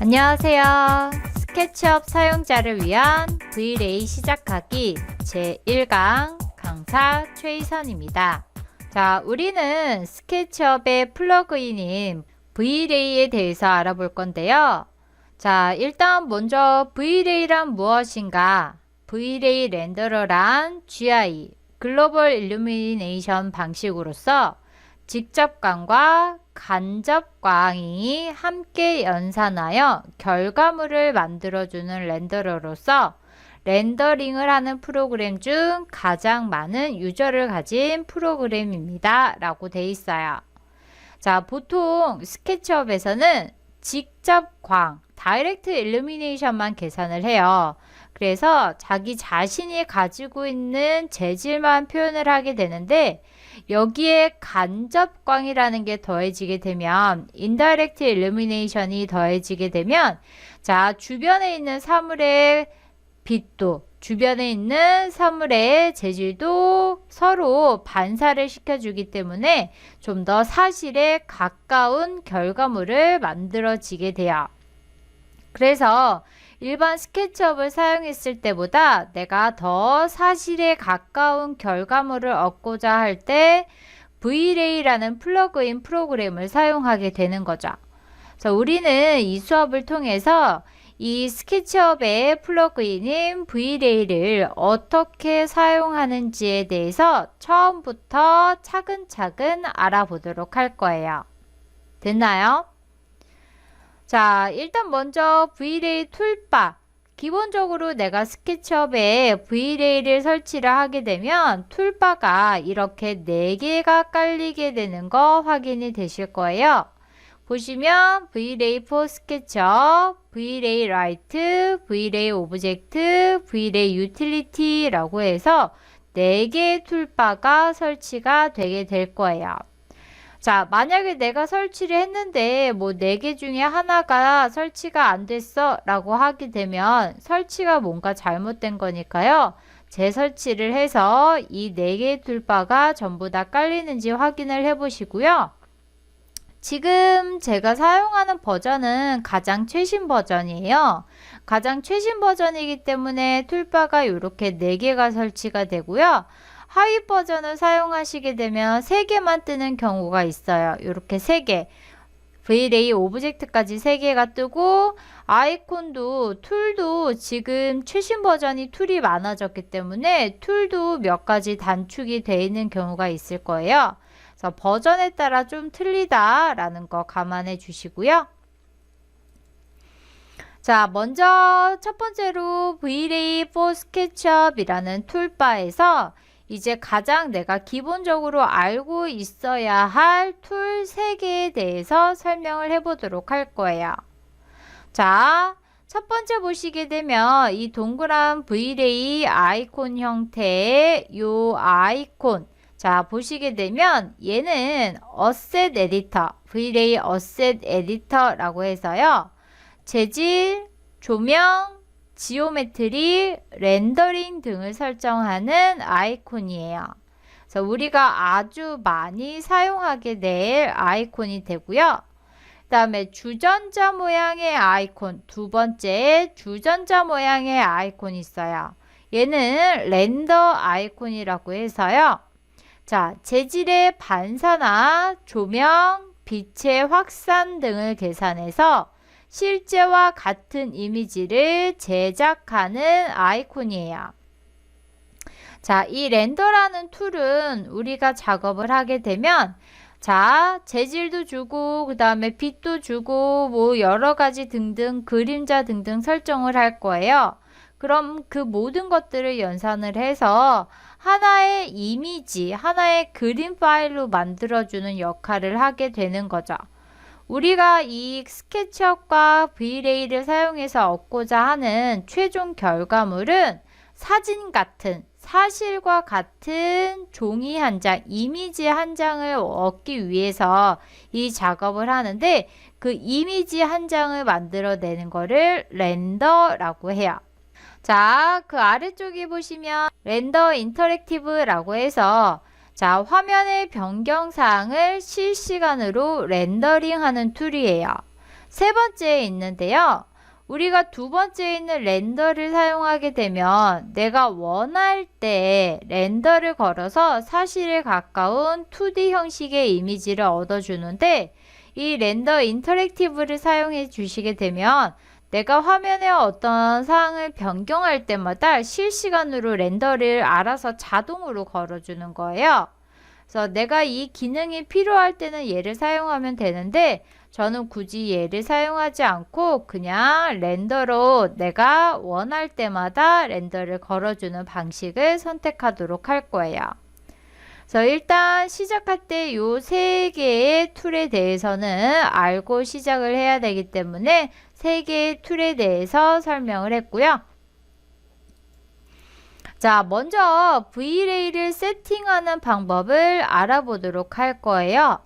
안녕하세요. 스케치업 사용자를 위한 V-Ray 시작하기 제1강 강사 최희선입니다. 자, 우리는 스케치업의 플러그인인 V-Ray에 대해서 알아볼 건데요. 자, 일단 먼저 V-Ray란 무엇인가? V-Ray 렌더러란 GI, 글로벌 일루미네이션 방식으로서 직접광과 간접광이 함께 연산하여 결과물을 만들어주는 렌더러로서 렌더링을 하는 프로그램 중 가장 많은 유저를 가진 프로그램입니다. 라고 돼 있어요. 자, 보통 스케치업에서는 직접광, 다이렉트 일루미네이션만 계산을 해요. 그래서 자기 자신이 가지고 있는 재질만 표현을 하게 되는데 여기에 간접광이라는 게 더해지게 되면 인다이렉트 일루미네이션이 더해지게 되면 자, 주변에 있는 사물의 빛도 주변에 있는 사물의 재질도 서로 반사를 시켜주기 때문에 좀 더 사실에 가까운 결과물을 만들어지게 돼요. 그래서 일반 스케치업을 사용했을 때보다 내가 더 사실에 가까운 결과물을 얻고자 할 때 V-Ray라는 플러그인 프로그램을 사용하게 되는 거죠. 그래서 우리는 이 수업을 통해서 이 스케치업의 플러그인인 V-Ray를 어떻게 사용하는지에 대해서 처음부터 차근차근 알아보도록 할 거예요. 됐나요? 자, 일단 먼저 V-Ray 툴바. 기본적으로 내가 스케치업에 V-Ray를 설치를 하게 되면 툴바가 이렇게 4개가 깔리게 되는 거 확인이 되실 거예요. 보시면 V-Ray for SketchUp, V-Ray Light, V-Ray Object, V-Ray Utility 라고 해서 4개의 툴바가 설치가 되게 될 거예요. 자, 만약에 내가 설치를 했는데 뭐 4개 중에 하나가 설치가 안 됐어 라고 하게 되면 설치가 뭔가 잘못된 거니까요. 재설치를 해서 이 4개의 툴바가 전부 다 깔리는지 확인을 해 보시고요. 지금 제가 사용하는 버전은 가장 최신 버전이에요. 가장 최신 버전이기 때문에 툴바가 이렇게 4개가 설치가 되고요. 하위 버전을 사용하시게 되면 3개만 뜨는 경우가 있어요. 이렇게 3개. V-Ray 오브젝트까지 3개가 뜨고 아이콘도 툴도 지금 최신 버전이 툴이 많아졌기 때문에 툴도 몇 가지 단축이 되어 있는 경우가 있을 거예요. 그래서 버전에 따라 좀 틀리다라는 거 감안해 주시고요. 자, 먼저 첫 번째로 V-Ray for SketchUp 이라는 툴바에서 이제 가장 내가 기본적으로 알고 있어야 할 툴 3개에 대해서 설명을 해보도록 할 거예요. 자, 첫 번째 보시게 되면 이 동그란 V-Ray 아이콘 형태의 이 아이콘. 자, 보시게 되면 얘는 Asset Editor, V-Ray Asset Editor라고 해서요. 재질, 조명, 지오메트리, 렌더링 등을 설정하는 아이콘이에요. 그래서 우리가 아주 많이 사용하게 될 아이콘이 되고요. 그 다음에 주전자 모양의 아이콘, 두 번째 주전자 모양의 아이콘이 있어요. 얘는 렌더 아이콘이라고 해서요. 자, 재질의 반사나 조명, 빛의 확산 등을 계산해서 실제와 같은 이미지를 제작하는 아이콘이에요. 자, 이 렌더라는 툴은 우리가 작업을 하게 되면 자, 재질도 주고 그 다음에 빛도 주고 뭐 여러가지 등등 그림자 등등 설정을 할 거예요. 그럼 그 모든 것들을 연산을 해서 하나의 이미지, 하나의 그림 파일로 만들어주는 역할을 하게 되는 거죠. 우리가 이 스케치업과 V-Ray를 사용해서 얻고자 하는 최종 결과물은 사진 같은, 사실과 같은 종이 한 장, 이미지 한 장을 얻기 위해서 이 작업을 하는데 그 이미지 한 장을 만들어내는 거를 렌더라고 해요. 자, 그 아래쪽에 보시면 렌더 인터랙티브라고 해서 자, 화면의 변경사항을 실시간으로 렌더링하는 툴이에요. 세 번째에 있는데요. 우리가 두 번째에 있는 렌더를 사용하게 되면 내가 원할 때 렌더를 걸어서 사실에 가까운 2D 형식의 이미지를 얻어주는데 이 렌더 인터랙티브를 사용해 주시게 되면 내가 화면에 어떤 사항을 변경할 때마다 실시간으로 렌더를 알아서 자동으로 걸어주는 거예요. 그래서 내가 이 기능이 필요할 때는 얘를 사용하면 되는데 저는 굳이 얘를 사용하지 않고 그냥 렌더로 내가 원할 때마다 렌더를 걸어주는 방식을 선택하도록 할 거예요. 그래서 일단 시작할 때 요 세 개의 툴에 대해서는 알고 시작을 해야 되기 때문에 세 개의 툴에 대해서 설명을 했고요. 자, 먼저 V-Ray를 세팅하는 방법을 알아보도록 할 거예요.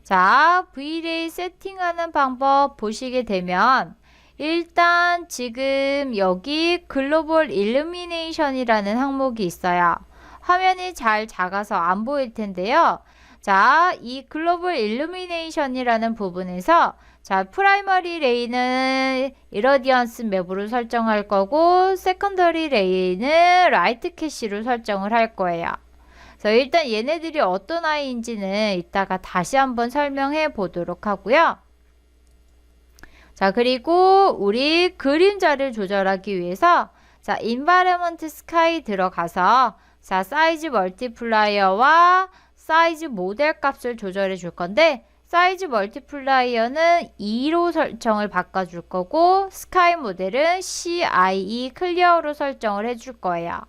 자, V-Ray 세팅하는 방법 보시게 되면 일단 지금 여기 글로벌 일루미네이션이라는 항목이 있어요. 화면이 잘 작아서 안 보일 텐데요. 자, 이 글로벌 일루미네이션이라는 부분에서 자, 프라이머리 레이는 이러디언스 맵으로 설정할 거고 세컨더리 레이는 라이트 캐시로 설정을 할 거예요. 그래서 일단 얘네들이 어떤 아이인지는 이따가 다시 한번 설명해 보도록 하고요. 자, 그리고 우리 그림자를 조절하기 위해서 자, Environment Sky 들어가서 자, 사이즈 멀티플라이어와 사이즈 모델 값을 조절해 줄 건데 사이즈 멀티플라이어는 2로 설정을 바꿔줄 거고 스카이 모델은 CIE 클리어로 설정을 해줄 거예요.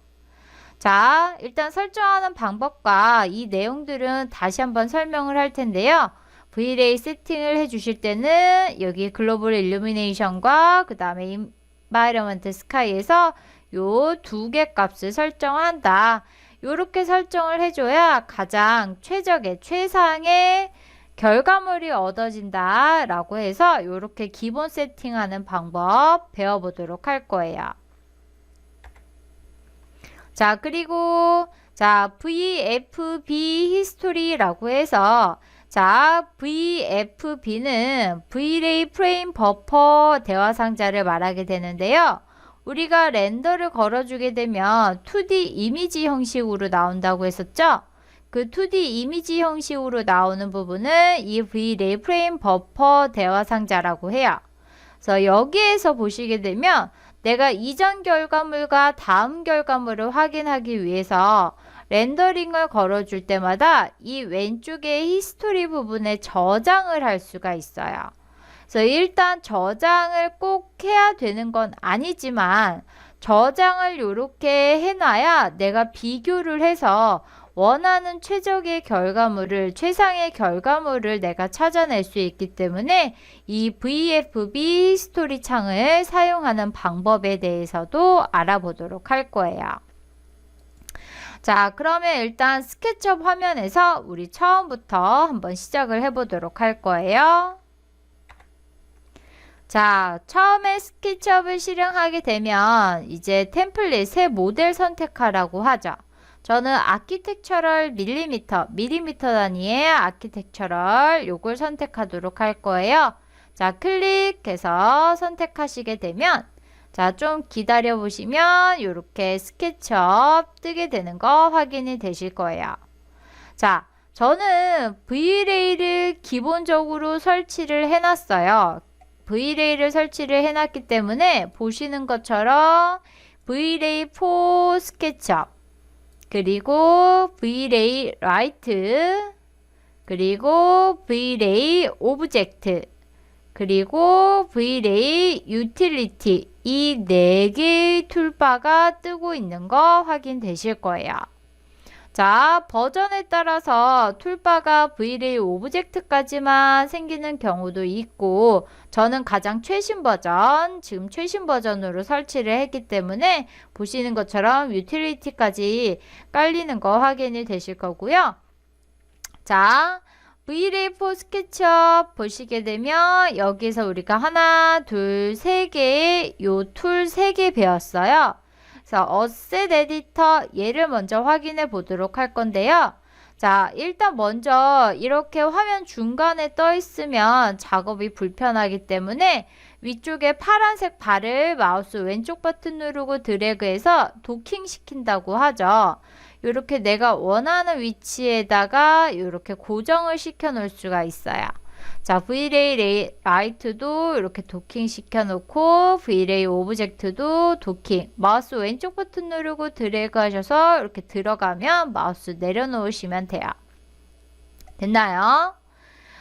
자, 일단 설정하는 방법과 이 내용들은 다시 한번 설명을 할 텐데요. V-Ray 세팅을 해주실 때는 여기 글로벌 일루미네이션과 그 다음에 Environment Sky에서 요 두 개 값을 설정한다. 요렇게 설정을 해줘야 가장 최상의 결과물이 얻어진다 라고 해서 이렇게 기본 세팅하는 방법 배워보도록 할 거예요. 자, 그리고 자, VFB 히스토리라고 해서 자, VFB는 V-Ray 프레임 버퍼 대화 상자를 말하게 되는데요. 우리가 렌더를 걸어주게 되면 2D 이미지 형식으로 나온다고 했었죠? 그 2D 이미지 형식으로 나오는 부분은 이 V-Ray 프레임 버퍼 대화 상자라고 해요. 그래서 여기에서 보시게 되면 내가 이전 결과물과 다음 결과물을 확인하기 위해서 렌더링을 걸어줄 때마다 이 왼쪽에 히스토리 부분에 저장을 할 수가 있어요. 그래서 일단 저장을 꼭 해야 되는 건 아니지만 저장을 이렇게 해놔야 내가 비교를 해서 원하는 최상의 결과물을 내가 찾아낼 수 있기 때문에 이 VFB 히스토리 창을 사용하는 방법에 대해서도 알아보도록 할 거예요. 자, 그러면 일단 스케치업 화면에서 우리 처음부터 한번 시작을 해보도록 할 거예요. 자, 처음에 스케치업을 실행하게 되면 이제 템플릿 새 모델 선택하라고 하죠. 저는 아키텍처럴 밀리미터 단위의 아키텍처럴 요걸 선택하도록 할 거예요. 자, 클릭해서 선택하시게 되면 자, 좀 기다려 보시면 이렇게 스케치업 뜨게 되는 거 확인이 되실 거예요. 자, 저는 V-Ray를 기본적으로 설치를 해놨어요. V-Ray를 설치를 해놨기 때문에 보시는 것처럼 V-Ray 4 스케치업 그리고 V-Ray 라이트 그리고 V-Ray 오브젝트 그리고 V-Ray 유틸리티 이 4개의 툴바가 뜨고 있는 거 확인되실 거예요. 자, 버전에 따라서 툴바가 V-Ray 오브젝트까지만 생기는 경우도 있고 저는 가장 최신 버전, 지금 최신 버전으로 설치를 했기 때문에 보시는 것처럼 유틸리티까지 깔리는 거 확인이 되실 거고요. 자, V-Ray 4 스케치업 보시게 되면 여기서 우리가 하나, 둘, 세 개의 요 툴 3개 배웠어요. 그래서 어셋 에디터 얘를 먼저 확인해 보도록 할 건데요. 자, 일단 먼저 이렇게 화면 중간에 떠 있으면 작업이 불편하기 때문에 위쪽에 파란색 발을 마우스 왼쪽 버튼 누르고 드래그해서 도킹 시킨다고 하죠. 이렇게 내가 원하는 위치에다가 이렇게 고정을 시켜 놓을 수가 있어요. 자, V-Ray 라이트도 이렇게 도킹 시켜 놓고 V-Ray 오브젝트도 도킹. 마우스 왼쪽 버튼 누르고 드래그 하셔서 이렇게 들어가면 마우스 내려놓으시면 돼요. 됐나요?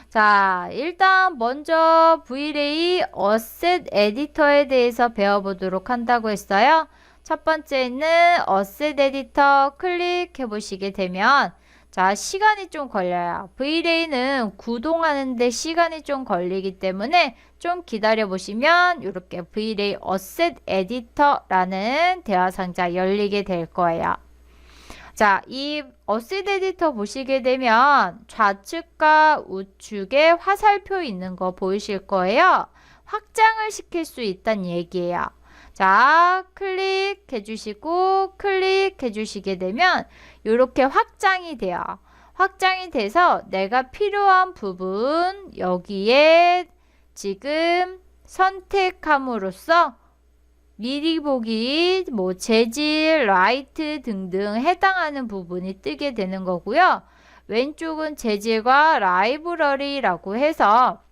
자, 일단 먼저 V-Ray 어셋 에디터에 대해서 배워보도록 한다고 했어요. 첫 번째는 어셋 에디터 클릭해 보시게 되면 자, 시간이 좀 걸려요. V-Ray는 구동하는데 시간이 좀 걸리기 때문에 좀 기다려 보시면 이렇게 V-Ray 어셋 에디터라는 대화 상자 열리게 될 거예요. 자, 이 어셋 에디터 보시게 되면 좌측과 우측에 화살표 있는 거 보이실 거예요. 확장을 시킬 수 있다는 얘기예요. 자, 클릭해 주시고 클릭해 주시게 되면 이렇게 확장이 돼요. 확장이 돼서 내가 필요한 부분 여기에 지금 선택함으로써 미리 보기, 뭐 재질, 라이트 등등 해당하는 부분이 뜨게 되는 거고요. 왼쪽은 재질과 라이브러리라고 해서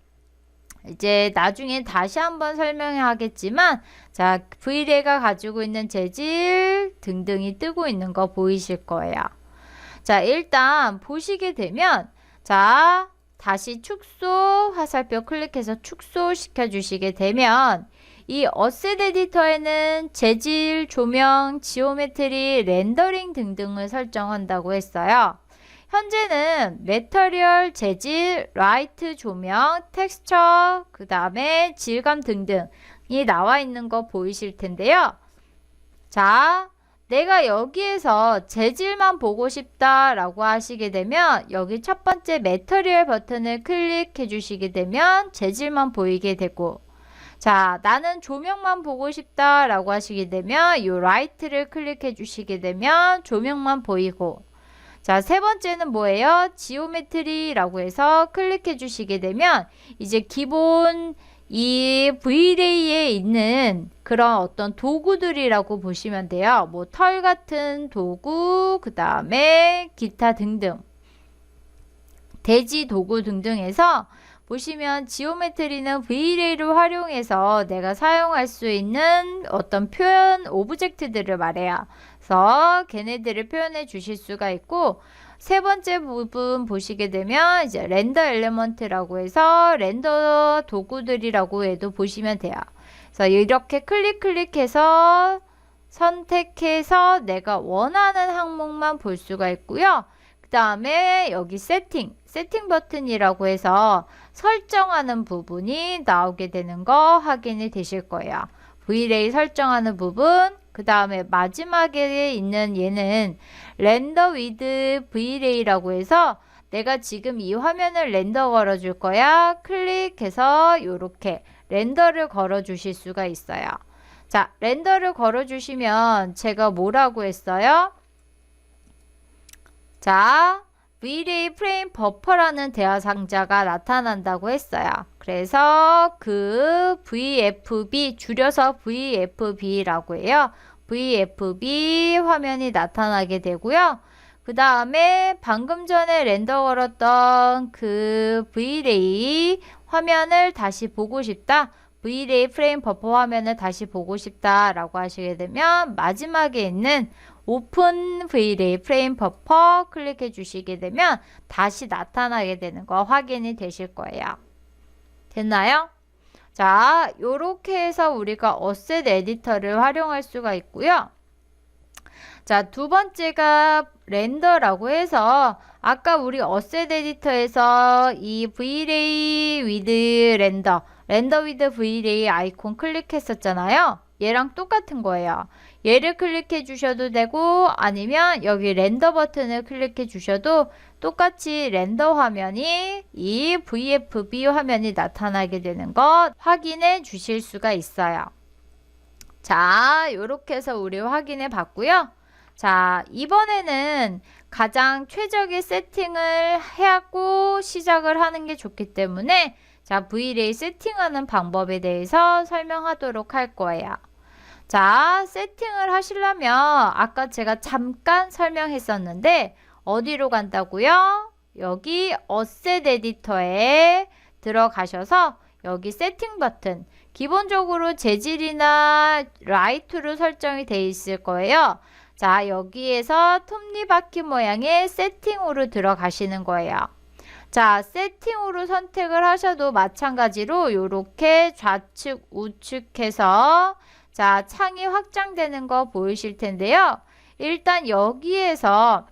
이제 나중에 다시 한번 설명하겠지만 자, V-Ray가 가지고 있는 재질 등등이 뜨고 있는 거 보이실 거예요. 자, 일단 보시게 되면 자, 다시 축소 화살표 클릭해서 축소 시켜 주시게 되면 이 어셋 에디터에는 재질, 조명, 지오메트리, 렌더링 등등을 설정한다고 했어요. 현재는 매터리얼, 재질, 라이트, 조명, 텍스처, 그 다음에 질감 등등이 나와 있는 거 보이실 텐데요. 자, 내가 여기에서 재질만 보고 싶다라고 하시게 되면 여기 첫 번째 매터리얼 버튼을 클릭해 주시게 되면 재질만 보이게 되고 자, 나는 조명만 보고 싶다라고 하시게 되면 이 라이트를 클릭해 주시게 되면 조명만 보이고 자, 세 번째는 뭐예요? 지오메트리라고 해서 클릭해 주시게 되면 이제 기본 이 V-Ray에 있는 그런 어떤 도구들이라고 보시면 돼요. 뭐 털 같은 도구, 그 다음에 기타 등등 대지 도구 등등에서 보시면 지오메트리는 V-Ray를 활용해서 내가 사용할 수 있는 어떤 표현 오브젝트들을 말해요. 그래서 걔네들을 표현해 주실 수가 있고 세 번째 부분 보시게 되면 이제 렌더 엘리먼트라고 해서 렌더 도구들이라고 해도 보시면 돼요. 그래서 이렇게 클릭해서 선택해서 내가 원하는 항목만 볼 수가 있고요. 그 다음에 여기 세팅 버튼이라고 해서 설정하는 부분이 나오게 되는 거 확인이 되실 거예요. V-Ray 설정하는 부분, 그 다음에 마지막에 있는 얘는 렌더 위드 V-Ray라고 해서 내가 지금 이 화면을 렌더 걸어 줄 거야. 클릭해서 이렇게 렌더를 걸어 주실 수가 있어요. 자, 렌더를 걸어 주시면 제가 뭐라고 했어요? 자, V-Ray 프레임 버퍼라는 대화 상자가 나타난다고 했어요. 그래서 그 VFB 줄여서 VFB라고 해요. VFB 화면이 나타나게 되고요. 그 다음에 방금 전에 렌더 걸었던 그 V-Ray 화면을 다시 보고 싶다. V-Ray 프레임 버퍼 화면을 다시 보고 싶다 라고 하시게 되면 마지막에 있는 오픈 V-Ray 프레임 버퍼 클릭해 주시게 되면 다시 나타나게 되는 거 확인이 되실 거예요. 됐나요? 자, 요렇게 해서 우리가 어셋 에디터를 활용할 수가 있고요. 자, 두 번째가 렌더라고 해서 아까 우리 어셋 에디터에서 이 V-Ray with 렌더 with V-Ray 아이콘 클릭했었잖아요. 얘랑 똑같은 거예요. 얘를 클릭해 주셔도 되고 아니면 여기 렌더 버튼을 클릭해 주셔도 똑같이 렌더 화면이 이 VFB 화면이 나타나게 되는 것 확인해 주실 수가 있어요. 자, 이렇게 해서 우리 확인해 봤고요. 자, 이번에는 가장 최적의 세팅을 하고 시작을 하는 게 좋기 때문에 자, Vray 세팅하는 방법에 대해서 설명하도록 할 거예요. 자, 세팅을 하시려면 아까 제가 잠깐 설명했었는데 어디로 간다고요? 여기 어셋 에디터에 들어가셔서 여기 세팅 버튼 기본적으로 재질이나 라이트로 설정이 되어 있을 거예요. 자, 여기에서 톱니바퀴 모양의 세팅으로 들어가시는 거예요. 자, 세팅으로 선택을 하셔도 마찬가지로 이렇게 좌측 우측해서 자, 창이 확장되는 거 보이실 텐데요. 일단 여기에서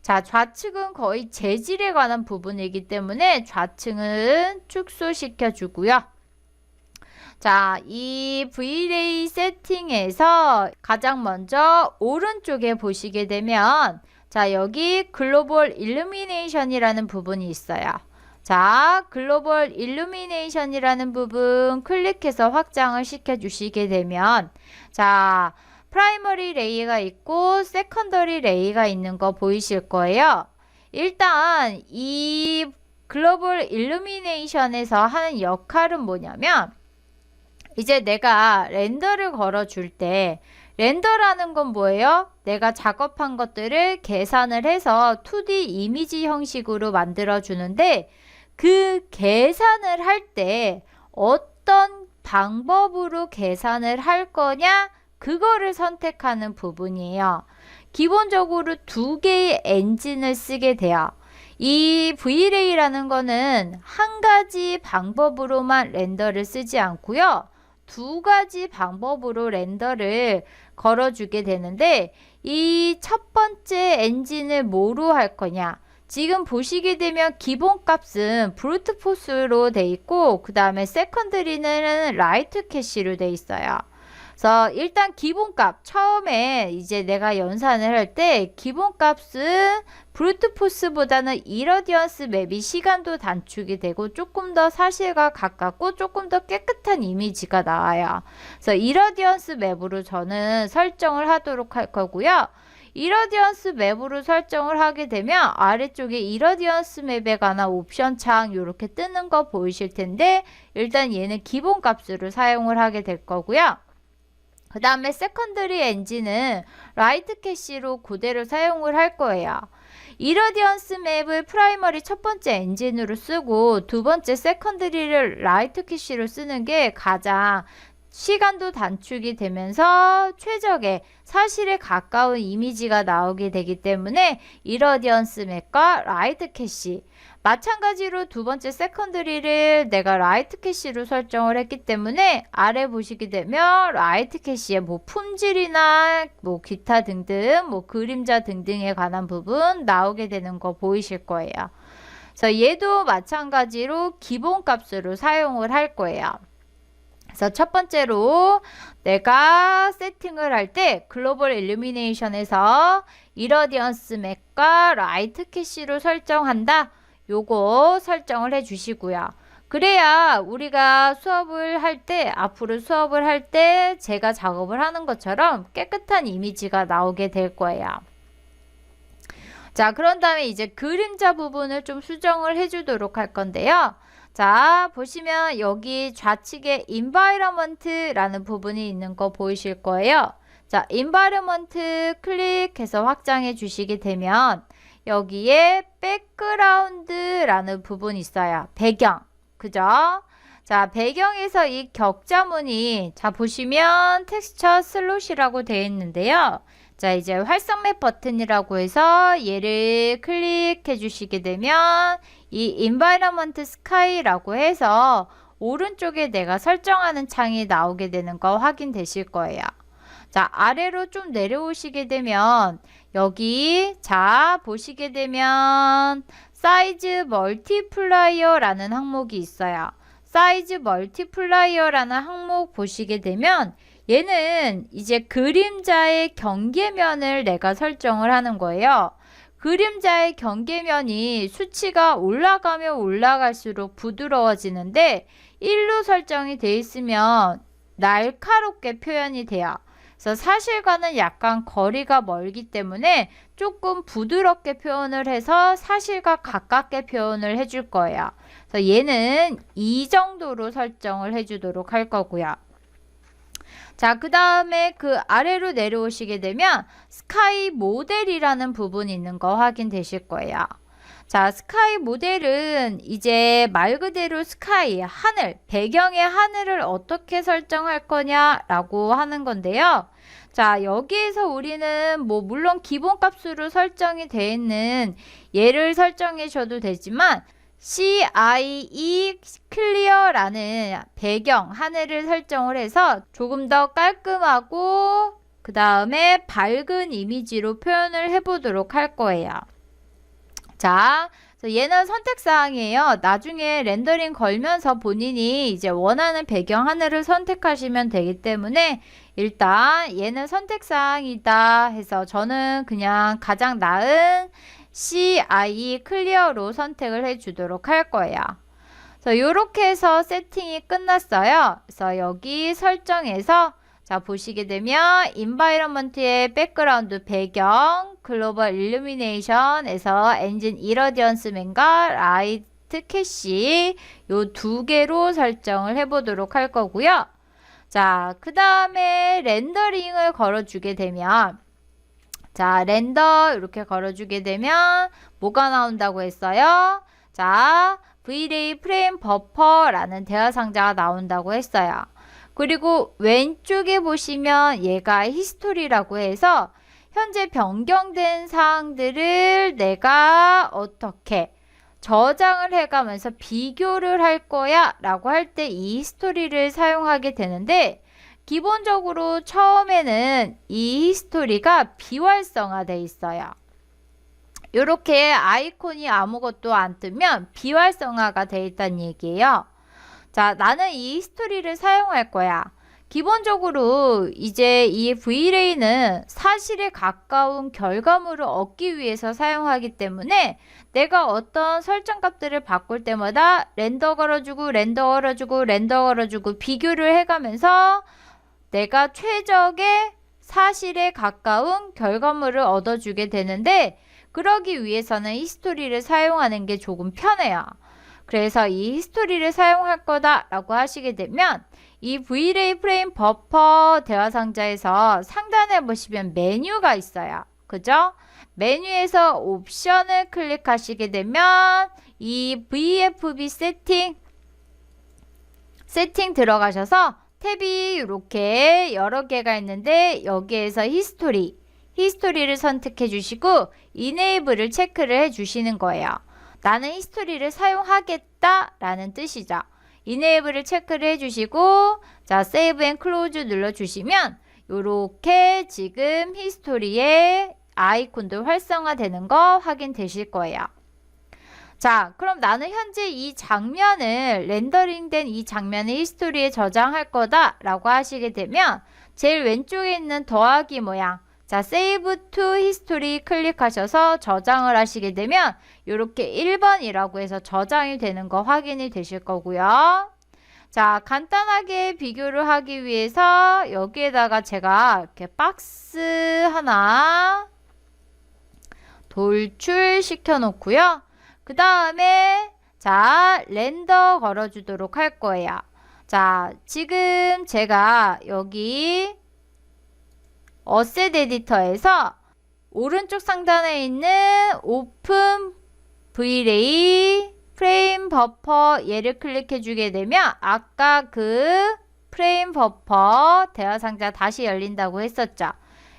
자, 좌측은 거의 재질에 관한 부분이기 때문에 좌측은 축소시켜 주고요. 자, 이 Vray 세팅에서 가장 먼저 오른쪽에 보시게 되면 자, 여기 글로벌 일루미네이션이라는 부분이 있어요. 자, 글로벌 일루미네이션이라는 부분 클릭해서 확장을 시켜 주시게 되면 자, 프라이머리 레이가 있고 세컨더리 레이가 있는 거 보이실 거예요. 일단 이 글로벌 일루미네이션에서 하는 역할은 뭐냐면 이제 내가 렌더를 걸어 줄 때 렌더라는 건 뭐예요? 내가 작업한 것들을 계산을 해서 2D 이미지 형식으로 만들어 주는데 그 계산을 할 때 어떤 방법으로 계산을 할 거냐? 그거를 선택하는 부분이에요. 기본적으로 두 개의 엔진을 쓰게 돼요. 이 Vray라는 거는 한 가지 방법으로만 렌더를 쓰지 않고요. 두 가지 방법으로 렌더를 걸어주게 되는데 이 첫 번째 엔진을 뭐로 할 거냐? 지금 보시게 되면 기본 값은 브루트 포스로 돼 있고 그 다음에 세컨드리는 라이트 캐시로 돼 있어요. 그래서 일단 기본값 처음에 이제 내가 연산을 할 때 기본값은 브루트 포스보다는 이러디언스 맵이 시간도 단축이 되고 조금 더 사실과 가깝고 조금 더 깨끗한 이미지가 나와요. 그래서 이러디언스 맵으로 저는 설정을 하도록 할 거고요. 이러디언스 맵으로 설정을 하게 되면 아래쪽에 이러디언스 맵에 관한 옵션 창 이렇게 뜨는 거 보이실 텐데 일단 얘는 기본값으로 사용을 하게 될 거고요. 그 다음에 세컨더리 엔진은 라이트 캐시로 그대로 사용을 할 거예요. 이러디언스 맵을 프라이머리 첫 번째 엔진으로 쓰고 두 번째 세컨더리를 라이트 캐시로 쓰는 게 가장 시간도 단축이 되면서 최적의 사실에 가까운 이미지가 나오게 되기 때문에 이러디언스 맵과 라이트 캐시 마찬가지로 두 번째 세컨더리를 내가 라이트 캐시로 설정을 했기 때문에 아래 보시게 되면 라이트 캐시의 뭐 품질이나 뭐 기타 등등 뭐 그림자 등등에 관한 부분 나오게 되는 거 보이실 거예요. 그래서 얘도 마찬가지로 기본값으로 사용을 할 거예요. 그래서 첫 번째로 내가 세팅을 할 때 글로벌 일루미네이션에서 이러디언스 맵과 라이트 캐시로 설정한다. 요거 설정을 해 주시고요. 그래야 우리가 수업을 할 때 앞으로 수업을 할 때 제가 작업을 하는 것처럼 깨끗한 이미지가 나오게 될 거예요. 자, 그런 다음에 이제 그림자 부분을 좀 수정을 해 주도록 할 건데요. 자, 보시면 여기 좌측에 environment라는 부분이 있는 거 보이실 거예요. 자, environment 클릭해서 확장해 주시게 되면 여기에 background라는 부분이 있어요. 배경. 그죠? 자, 배경에서 이 격자무늬 자, 보시면 텍스처 슬롯이라고 되어 있는데요. 자, 이제 활성 맵 버튼이라고 해서 얘를 클릭해 주시게 되면 이 environment sky라고 해서 오른쪽에 내가 설정하는 창이 나오게 되는 거 확인되실 거예요. 자, 아래로 좀 내려오시게 되면 여기 자, 보시게 되면 사이즈 멀티플라이어라는 항목이 있어요. 사이즈 멀티플라이어라는 항목 보시게 되면 얘는 이제 그림자의 경계면을 내가 설정을 하는 거예요. 그림자의 경계면이 수치가 올라가면 올라갈수록 부드러워지는데 1로 설정이 되어 있으면 날카롭게 표현이 돼요. 그래서 사실과는 약간 거리가 멀기 때문에 조금 부드럽게 표현을 해서 사실과 가깝게 표현을 해줄 거예요. 그래서 얘는 이 정도로 설정을 해주도록 할 거고요. 자, 그 다음에 그 아래로 내려오시게 되면 스카이 모델이라는 부분이 있는 거 확인되실 거예요. 자, 스카이 모델은 이제 말 그대로 스카이, 하늘, 배경의 하늘을 어떻게 설정할 거냐라고 하는 건데요. 자, 여기에서 우리는 뭐 물론 기본값으로 설정이 되어 있는 얘를 설정해 줘도 되지만 CIE 클리어라는 배경 하늘을 설정을 해서 조금 더 깔끔하고 그 다음에 밝은 이미지로 표현을 해보도록 할 거예요. 자, 그래서 얘는 선택사항이에요. 나중에 렌더링 걸면서 본인이 이제 원하는 배경 하늘을 선택하시면 되기 때문에 일단 얘는 선택사항이다 해서 저는 그냥 가장 나은 CIE 클리어로 선택을 해주도록 할 거예요. 그래서 이렇게 해서 세팅이 끝났어요. 그래서 여기 설정에서 자 보시게 되면 인바이러먼트의 백그라운드 배경, 글로벌 일루미네이션에서 엔진 이러디언스맨과 라이트 캐시 요 두 개로 설정을 해보도록 할 거고요. 자, 그 다음에 렌더링을 걸어주게 되면 자, 렌더 이렇게 걸어주게 되면 뭐가 나온다고 했어요? 자, V-Ray 프레임 버퍼라는 대화 상자가 나온다고 했어요. 그리고 왼쪽에 보시면 얘가 히스토리라고 해서 현재 변경된 사항들을 내가 어떻게 저장을 해가면서 비교를 할 거야 라고 할 때 이 히스토리를 사용하게 되는데 기본적으로 처음에는 이 히스토리가 비활성화되어 있어요. 이렇게 아이콘이 아무것도 안 뜨면 비활성화가 되어 있다는 얘기예요. 자, 나는 이 히스토리를 사용할 거야. 기본적으로 이제 이 V-Ray는 사실에 가까운 결과물을 얻기 위해서 사용하기 때문에 내가 어떤 설정 값들을 바꿀 때마다 렌더 걸어주고 렌더 걸어주고 렌더 걸어주고 비교를 해가면서 내가 최적의 사실에 가까운 결과물을 얻어주게 되는데 그러기 위해서는 히스토리를 사용하는 게 조금 편해요. 그래서 이 히스토리를 사용할 거다라고 하시게 되면 이 V-Ray 프레임 버퍼 대화 상자에서 상단에 보시면 메뉴가 있어요. 그죠? 메뉴에서 옵션을 클릭하시게 되면 이 VFB 세팅 들어가셔서 탭이 이렇게 여러 개가 있는데 여기에서 히스토리를 선택해 주시고 이네이블을 체크를 해 주시는 거예요. 나는 히스토리를 사용하겠다 라는 뜻이죠. 이네이블을 체크를 해 주시고 자 세이브 앤 클로즈 눌러 주시면 이렇게 지금 히스토리의 아이콘도 활성화되는 거 확인되실 거예요. 자, 그럼 나는 현재 이 장면을 렌더링된 이 장면을 히스토리에 저장할 거다 라고 하시게 되면 제일 왼쪽에 있는 더하기 모양 자, Save to History 클릭하셔서 저장을 하시게 되면 이렇게 1번이라고 해서 저장이 되는 거 확인이 되실 거고요. 자, 간단하게 비교를 하기 위해서 여기에다가 제가 이렇게 박스 하나 돌출시켜 놓고요. 그 다음에 자, 렌더 걸어주도록 할 거예요. 자, 지금 제가 여기 어셋 에디터에서 오른쪽 상단에 있는 오픈 V-Ray 프레임 버퍼 얘를 클릭해 주게 되면 아까 그 프레임 버퍼 대화 상자 다시 열린다고 했었죠.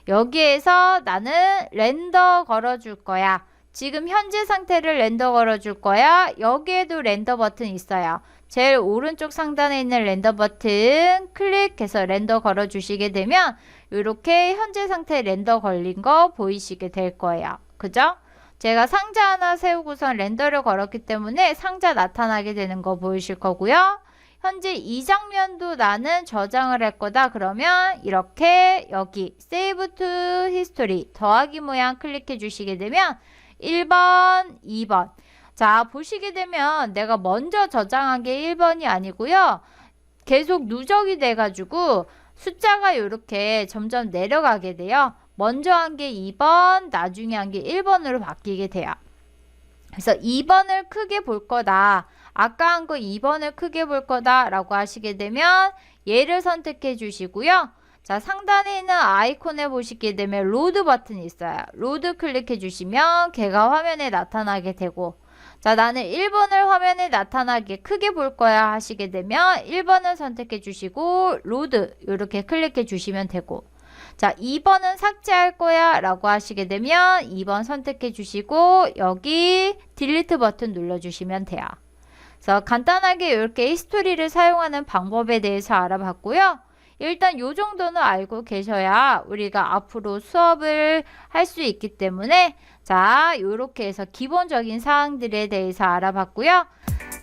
여기에서 나는 렌더 걸어 줄 거야. 지금 현재 상태를 렌더 걸어 줄 거야. 여기에도 렌더 버튼 있어요. 제일 오른쪽 상단에 있는 렌더 버튼 클릭해서 렌더 걸어 주시게 되면 이렇게 현재 상태 렌더 걸린 거 보이시게 될 거예요. 그죠? 제가 상자 하나 세우고선 렌더를 걸었기 때문에 상자 나타나게 되는 거 보이실 거고요. 현재 이 장면도 나는 저장을 할 거다. 그러면 이렇게 여기 Save to History 더하기 모양 클릭해 주시게 되면 1번, 2번 자 보시게 되면 내가 먼저 저장한 게 1번이 아니고요. 계속 누적이 돼 가지고 숫자가 이렇게 점점 내려가게 돼요. 먼저 한 게 2번, 나중에 한 게 1번으로 바뀌게 돼요. 그래서 2번을 크게 볼 거다. 아까 한 거 2번을 크게 볼 거다 라고 하시게 되면 얘를 선택해 주시고요. 자, 상단에 있는 아이콘에 보시게 되면 로드 버튼이 있어요. 로드 클릭해 주시면 걔가 화면에 나타나게 되고, 자, 나는 1번을 화면에 나타나게 크게 볼 거야 하시게 되면 1번을 선택해 주시고 로드 이렇게 클릭해 주시면 되고, 자, 2번은 삭제할 거야 라고 하시게 되면 2번 선택해 주시고 여기 딜리트 버튼 눌러 주시면 돼요. 그래서 간단하게 이렇게 히스토리를 사용하는 방법에 대해서 알아봤고요. 일단 요 정도는 알고 계셔야 우리가 앞으로 수업을 할 수 있기 때문에, 자, 요렇게 해서 기본적인 사항들에 대해서 알아봤고요.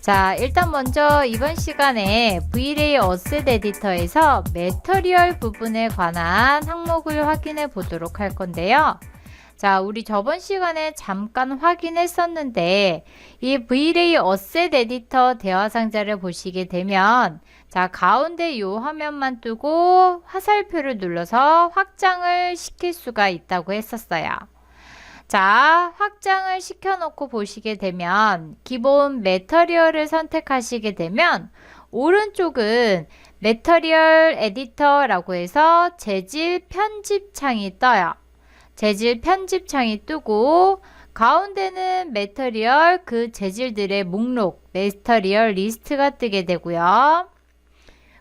자, 일단 먼저 이번 시간에 V-Ray 어셋 에디터에서 매터리얼 부분에 관한 항목을 확인해 보도록 할 건데요. 자, 우리 저번 시간에 잠깐 확인했었는데 이 V-Ray 어셋 에디터 대화 상자를 보시게 되면, 자, 가운데 요 화면만 두고 화살표를 눌러서 확장을 시킬 수가 있다고 했었어요. 자, 확장을 시켜놓고 보시게 되면 기본 매터리얼을 선택하시게 되면 오른쪽은 매터리얼 에디터라고 해서 재질 편집 창이 떠요. 재질 편집 창이 뜨고 가운데는 매터리얼 그 재질들의 목록 매터리얼 리스트가 뜨게 되고요.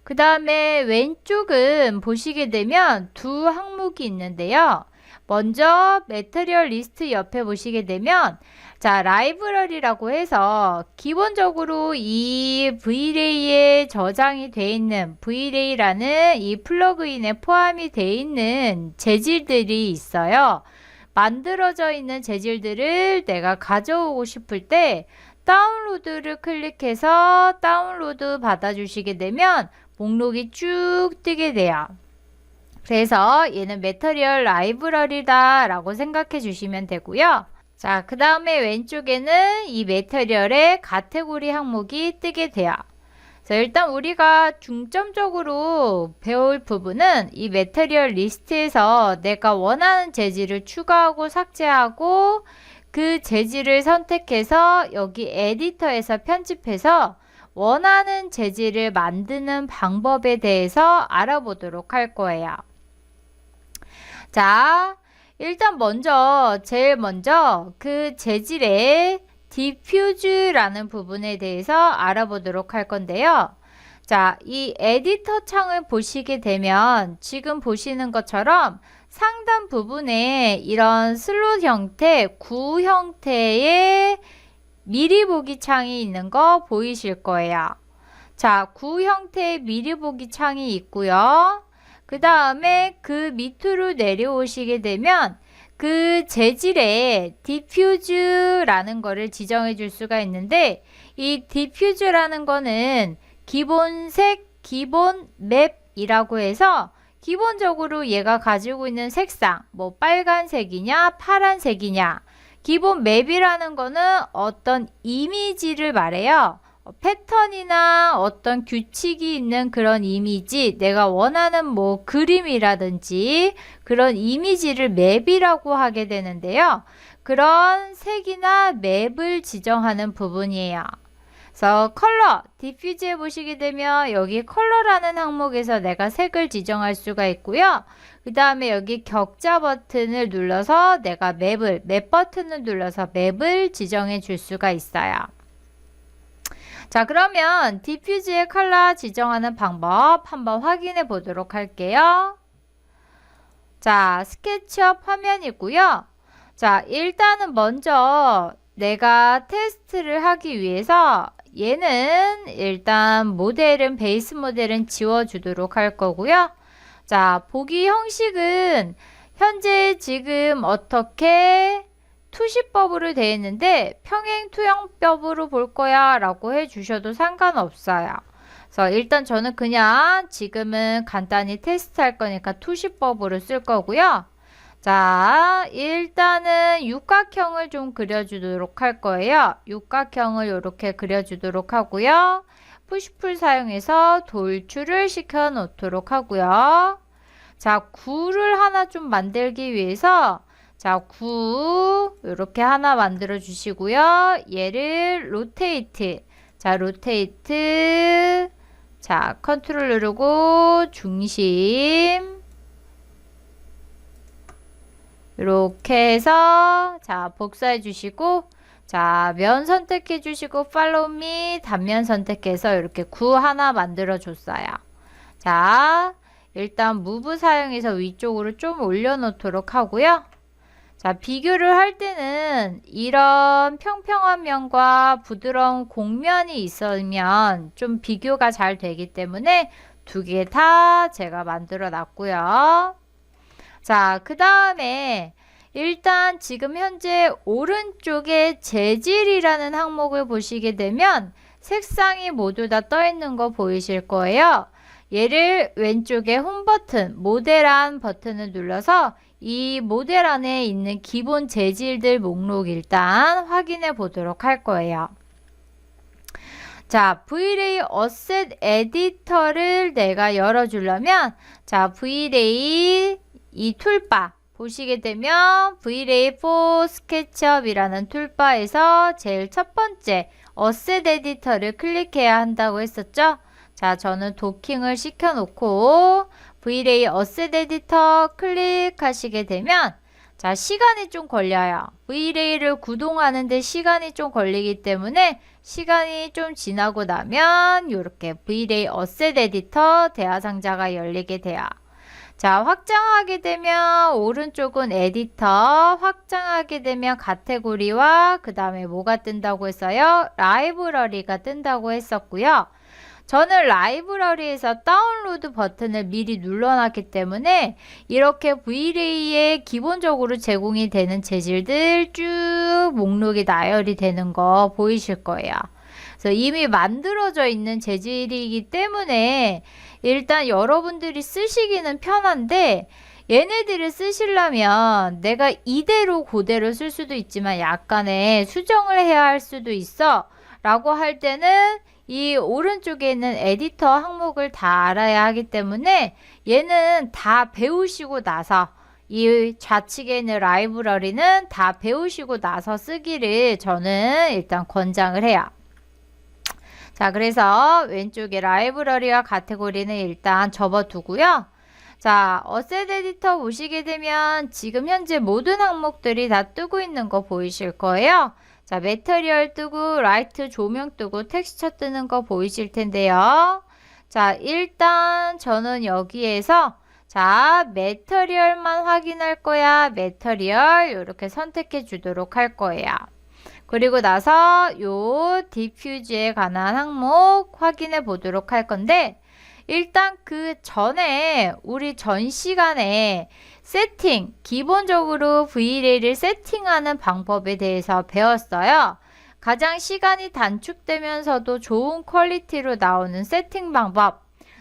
그 다음에 왼쪽은 보시게 되면 두 항목이 있는데요. 먼저 매터리얼 리스트 옆에 보시게 되면, 자, 라이브러리라고 해서 기본적으로 이 V-Ray에 저장이 되어 있는 V-Ray라는 이 플러그인에 포함이 되어 있는 재질들이 있어요. 만들어져 있는 재질들을 내가 가져오고 싶을 때 다운로드를 클릭해서 다운로드 받아주시게 되면 목록이 쭉 뜨게 돼요. 그래서 얘는 매터리얼 라이브러리다 라고 생각해 주시면 되고요. 자, 그 다음에 왼쪽에는 이 매터리얼의 카테고리 항목이 뜨게 돼요. 자, 일단 우리가 중점적으로 배울 부분은 이 매터리얼 리스트에서 내가 원하는 재질을 추가하고 삭제하고 그 재질을 선택해서 여기 에디터에서 편집해서 원하는 재질을 만드는 방법에 대해서 알아보도록 할 거예요. 자, 일단 제일 먼저 그 재질의 디퓨즈라는 부분에 대해서 알아보도록 할 건데요. 자, 이 에디터 창을 보시게 되면 지금 보시는 것처럼 상단 부분에 이런 슬롯 형태, 구 형태의 미리 보기 창이 있는 거 보이실 거예요. 자, 구 형태의 미리 보기 창이 있고요. 그 다음에 그 밑으로 내려오시게 되면 그 재질에 디퓨즈라는 거를 지정해 줄 수가 있는데, 이 디퓨즈라는 거는 기본 색, 기본 맵이라고 해서 기본적으로 얘가 가지고 있는 색상, 뭐 빨간색이냐 파란색이냐, 기본 맵이라는 거는 어떤 이미지를 말해요. 패턴이나 어떤 규칙이 있는 그런 이미지, 내가 원하는 뭐 그림이라든지 그런 이미지를 맵이라고 하게 되는데요. 그런 색이나 맵을 지정하는 부분이에요. 그래서 컬러, 디퓨즈에 보시게 되면 여기 컬러라는 항목에서 내가 색을 지정할 수가 있고요. 그 다음에 여기 격자 버튼을 눌러서 내가 맵 버튼을 눌러서 맵을 지정해 줄 수가 있어요. 자, 그러면 디퓨즈의 컬러 지정하는 방법 한번 확인해 보도록 할게요. 자, 스케치업 화면이고요. 자, 일단은 먼저 내가 테스트를 하기 위해서 얘는 일단 베이스 모델은 지워주도록 할 거고요. 자, 보기 형식은 현재 지금 어떻게 투시법으로 되어 있는데 평행 투영법으로 볼 거야 라고 해주셔도 상관없어요. 그래서 일단 저는 그냥 지금은 간단히 테스트할 거니까 투시법으로 쓸 거고요. 자, 일단은 육각형을 좀 그려주도록 할 거예요. 육각형을 이렇게 그려주도록 하고요. 푸시풀 사용해서 돌출을 시켜 놓도록 하고요. 자, 구를 하나 좀 만들기 위해서 자, 구 이렇게 하나 만들어 주시고요. 얘를 로테이트. 자, 로테이트. 자, 컨트롤 누르고 중심. 이렇게 해서 자, 복사해 주시고 자, 면 선택해 주시고 팔로우 미 단면 선택해서 이렇게 구 하나 만들어 줬어요. 자, 일단 무브 사용해서 위쪽으로 좀 올려 놓도록 하고요. 자, 비교를 할 때는 이런 평평한 면과 부드러운 곡면이 있으면 좀 비교가 잘 되기 때문에 두 개 다 제가 만들어 놨고요. 자, 그 다음에 일단 지금 현재 오른쪽에 재질이라는 항목을 보시게 되면 색상이 모두 다 떠 있는 거 보이실 거예요. 얘를 왼쪽에 홈 버튼, 모델한 버튼을 눌러서 이 모델 안에 있는 기본 재질들 목록 일단 확인해 보도록 할 거예요. 자, V-Ray 어셋 에디터를 내가 열어주려면 자, V-Ray 이 툴바 보시게 되면 V-Ray for SketchUp이라는 툴바에서 제일 첫 번째 어셋 에디터를 클릭해야 한다고 했었죠. 자, 저는 도킹을 시켜놓고 V-Ray 어셋 에디터 클릭하시게 되면 자, 시간이 좀 걸려요. V-Ray를 구동하는데 시간이 좀 걸리기 때문에 시간이 좀 지나고 나면 이렇게 V-Ray 어셋 에디터 대화상자가 열리게 돼요. 자, 확장하게 되면 오른쪽은 에디터, 확장하게 되면 카테고리와 그 다음에 뭐가 뜬다고 했어요? 라이브러리가 뜬다고 했었고요. 저는 라이브러리에서 다운로드 버튼을 미리 눌러놨기 때문에 이렇게 V-Ray에 기본적으로 제공이 되는 재질들 쭉 목록이 나열이 되는 거 보이실 거예요. 그래서 이미 만들어져 있는 재질이기 때문에 일단 여러분들이 쓰시기는 편한데 얘네들을 쓰시려면 내가 이대로 그대로 쓸 수도 있지만 약간의 수정을 해야 할 수도 있어 라고 할 때는 이 오른쪽에 있는 에디터 항목을 다 알아야 하기 때문에 얘는 다 배우시고 나서 이 좌측에 있는 라이브러리는 다 배우시고 나서 쓰기를 저는 일단 권장을 해요. 자, 그래서 왼쪽에 라이브러리와 카테고리는 일단 접어두고요. 자, 어셋 에디터 보시게 되면 지금 현재 모든 항목들이 다 뜨고 있는 거 보이실 거예요. 자, 매터리얼 뜨고 라이트 조명 뜨고 텍스처 뜨는 거 보이실 텐데요. 자, 일단 저는 여기에서 자, 매터리얼만 확인할 거야. 매터리얼 이렇게 선택해 주도록 할 거예요. 그리고 나서 요 디퓨즈에 관한 항목 확인해 보도록 할 건데 일단 그 전에 우리 전 시간에 세팅, 기본적으로 V-Ray를 세팅하는 방법에 대해서 배웠어요. 가장 시간이 단축되면서도 좋은 퀄리티로 나오는 세팅 방법.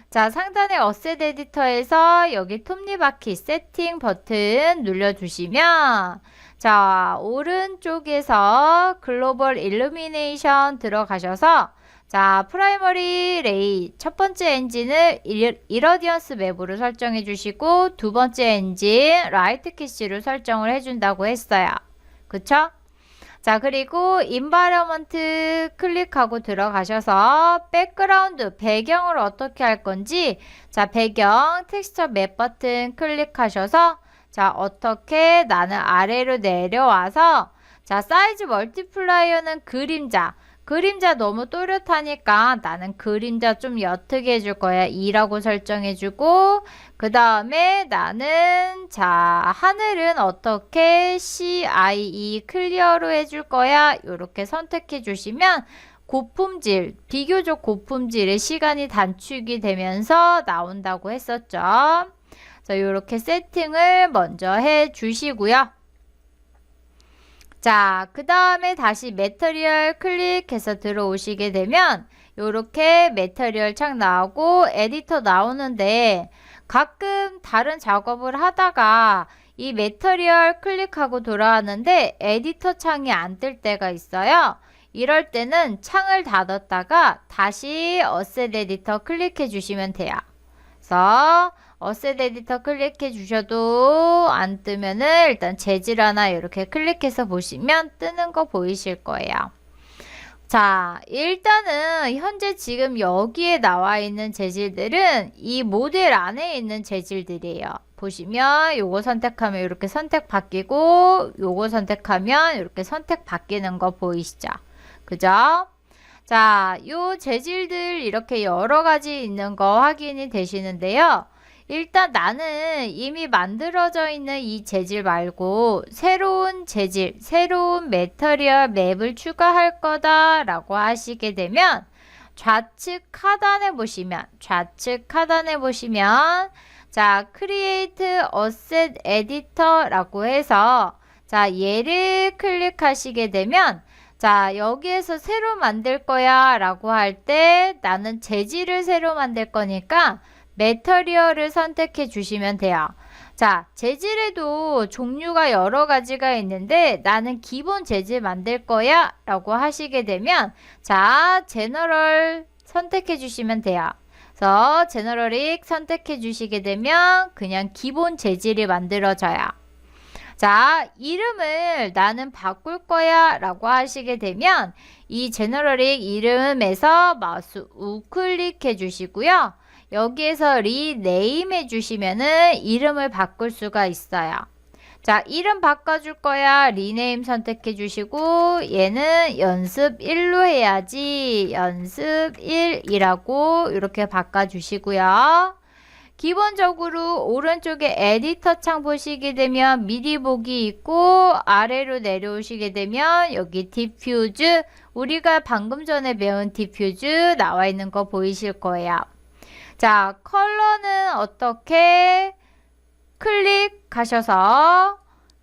자, 상단의 어셋 에디터에서 여기 톱니바퀴 세팅 버튼 눌러주시면 자, 오른쪽에서 글로벌 일루미네이션 들어가셔서 자, 프라이머리 레이 첫 번째 엔진을 이러디언스 맵으로 설정해 주시고 두 번째 엔진 라이트 캐시로 설정을 해준다고 했어요. 그쵸? 자, 그리고 인바이러먼트 클릭하고 들어가셔서 백그라운드 배경을 어떻게 할 건지 자, 배경 텍스처 맵 버튼 클릭하셔서 자, 어떻게 나는 아래로 내려와서 자, 사이즈 멀티플라이어는 그림자 너무 또렷하니까 나는 그림자 좀 옅게 해줄 거야. 2라고 설정해주고 그 다음에 나는 자, 하늘은 어떻게 CIE 클리어로 해줄 거야. 이렇게 선택해 주시면 고품질, 비교적 고품질의 시간이 단축이 되면서 나온다고 했었죠. 자, 이렇게 세팅을 먼저 해 주시고요. 자, 그 다음에 다시 매터리얼 클릭해서 들어오시게 되면 이렇게 매터리얼 창 나오고 에디터 나오는데 가끔 다른 작업을 하다가 이 매터리얼 클릭하고 돌아왔는데 에디터 창이 안 뜰 때가 있어요. 이럴 때는 창을 닫았다가 다시 어셋 에디터 클릭해 주시면 돼요. 그래서 어셋 에디터 클릭해 주셔도 안 뜨면은 일단 재질 하나 이렇게 클릭해서 보시면 뜨는 거 보이실 거예요. 자, 일단은 현재 지금 여기에 나와 있는 재질들은 이 모델 안에 있는 재질들이에요. 보시면 요거 선택하면 이렇게 선택 바뀌고 요거 선택하면 이렇게 선택 바뀌는 거 보이시죠? 그죠? 자, 요 재질들 이렇게 여러 가지 있는 거 확인이 되시는데요. 일단 나는 이미 만들어져 있는 이 재질 말고 새로운 재질, 새로운 매터리얼 맵을 추가할 거다 라고 하시게 되면 좌측 하단에 보시면 자, Create Asset Editor 라고 해서 자, 얘를 클릭하시게 되면 자, 여기에서 새로 만들 거야 라고 할 때 나는 재질을 새로 만들 거니까 매터리얼을 선택해 주시면 돼요. 자, 재질에도 종류가 여러 가지가 있는데 나는 기본 재질 만들 거야 라고 하시게 되면 자, 제너럴 선택해 주시면 돼요. 그래서 제너럴릭 선택해 주시게 되면 그냥 기본 재질이 만들어져요. 자, 이름을 나는 바꿀 거야 라고 하시게 되면 이 제너럴릭 이름에서 마우스 우클릭해 주시고요. 여기에서 리네임 해주시면은 이름을 바꿀 수가 있어요. 자, 이름 바꿔줄 거야. 리네임 선택해 주시고 얘는 연습 1로 해야지. 연습 1이라고 이렇게 바꿔주시고요. 기본적으로 오른쪽에 에디터 창 보시게 되면 미리 보기 있고 아래로 내려오시게 되면 여기 디퓨즈 우리가 방금 전에 배운 디퓨즈 나와 있는 거 보이실 거예요. 자, 컬러는 어떻게 클릭하셔서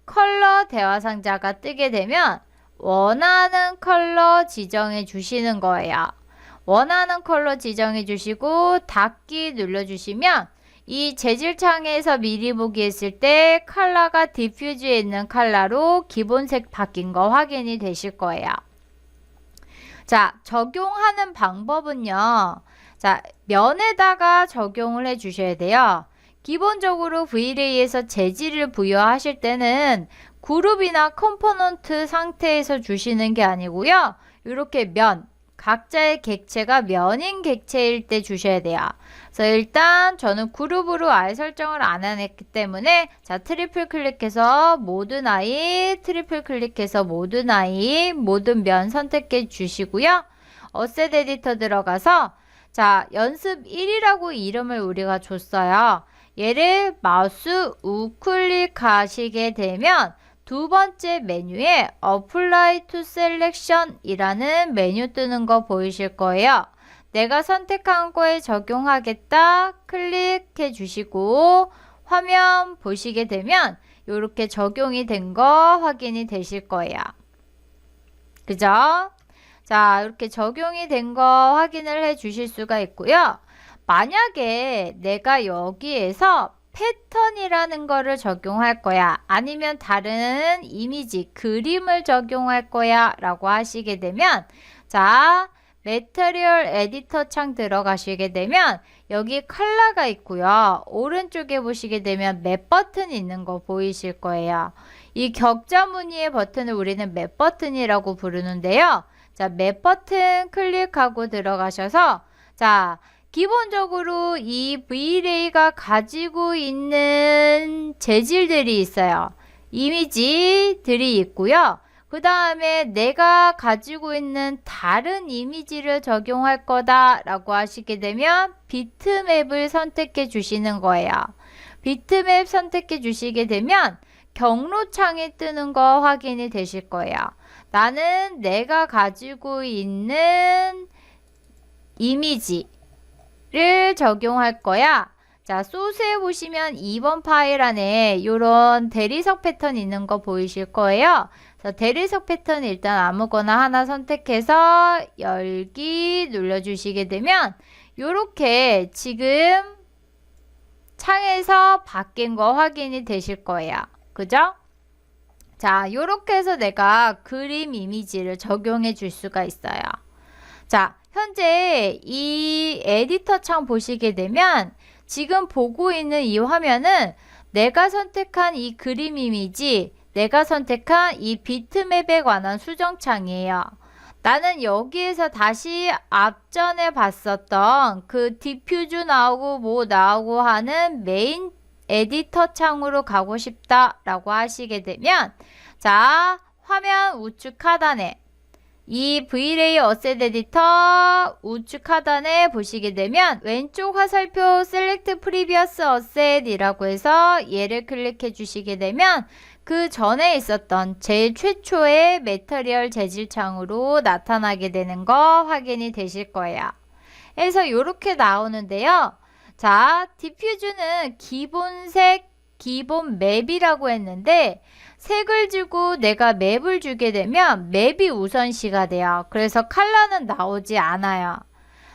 컬러 대화 상자가 뜨게 되면 원하는 컬러 지정해 주시는 거예요. 원하는 컬러 지정해 주시고 닫기 눌러주시면 이 재질창에서 미리 보기 했을 때 컬러가 디퓨즈에 있는 컬러로 기본색 바뀐 거 확인이 되실 거예요. 자, 적용하는 방법은요. 자, 면에다가 적용을 해 주셔야 돼요. 기본적으로 V-Ray에서 재질을 부여하실 때는 그룹이나 컴포넌트 상태에서 주시는 게 아니고요. 이렇게 면, 각자의 객체가 면인 객체일 때 주셔야 돼요. 그래서 일단 저는 그룹으로 아예 설정을 안 해놨기 때문에 자, 트리플 클릭해서 모든 아이, 트리플 클릭해서 모든 아이, 모든 면 선택해 주시고요. 어셋 에디터 들어가서 자, 연습 1이라고 이름을 우리가 줬어요. 얘를 마우스 우클릭 하시게 되면 두 번째 메뉴에 Apply to Selection 이라는 메뉴 뜨는 거 보이실 거예요. 내가 선택한 거에 적용하겠다 클릭해 주시고 화면 보시게 되면 이렇게 적용이 된 거 확인이 되실 거예요. 그죠? 자, 이렇게 적용이 된 거 확인을 해 주실 수가 있고요. 만약에 내가 여기에서 패턴이라는 거를 적용할 거야. 아니면 다른 이미지, 그림을 적용할 거야. 라고 하시게 되면 자, 매터리얼 에디터 창 들어가시게 되면 여기 컬러가 있고요. 오른쪽에 보시게 되면 맵 버튼 있는 거 보이실 거예요. 이 격자 무늬의 버튼을 우리는 맵 버튼이라고 부르는데요. 자, 맵 버튼 클릭하고 들어가셔서 자, 기본적으로 이 V-Ray가 가지고 있는 재질들이 있어요. 이미지들이 있고요. 그 다음에 내가 가지고 있는 다른 이미지를 적용할 거다 라고 하시게 되면 비트맵을 선택해 주시는 거예요. 비트맵 선택해 주시게 되면 경로창이 뜨는 거 확인이 되실 거예요. 나는 내가 가지고 있는 이미지를 적용할 거야. 자, 소스에 보시면 2번 파일 안에 이런 대리석 패턴 있는 거 보이실 거예요. 그래서 대리석 패턴 일단 아무거나 하나 선택해서 열기 눌러주시게 되면 이렇게 지금 창에서 바뀐 거 확인이 되실 거예요. 그죠? 자, 요렇게 해서 내가 그림 이미지를 적용해 줄 수가 있어요. 자, 현재 이 에디터 창 보시게 되면 지금 보고 있는 이 화면은 내가 선택한 이 그림 이미지, 내가 선택한 이 비트맵에 관한 수정창이에요. 나는 여기에서 다시 앞전에 봤었던 그 디퓨즈 나오고 뭐 나오고 하는 메인 에디터 창으로 가고 싶다 라고 하시게 되면, 자, 화면 우측 하단에 이 V-Ray 어셋 에디터 우측 하단에 보시게 되면 왼쪽 화살표 Select Previous Asset 이라고 해서 얘를 클릭해 주시게 되면 그 전에 있었던 제일 최초의 매터리얼 재질 창으로 나타나게 되는 거 확인이 되실 거예요. 그래서 이렇게 나오는데요. 자, 디퓨즈는 기본색, 기본 맵이라고 했는데 색을 주고 내가 맵을 주게 되면 맵이 우선시가 돼요. 그래서 컬러는 나오지 않아요.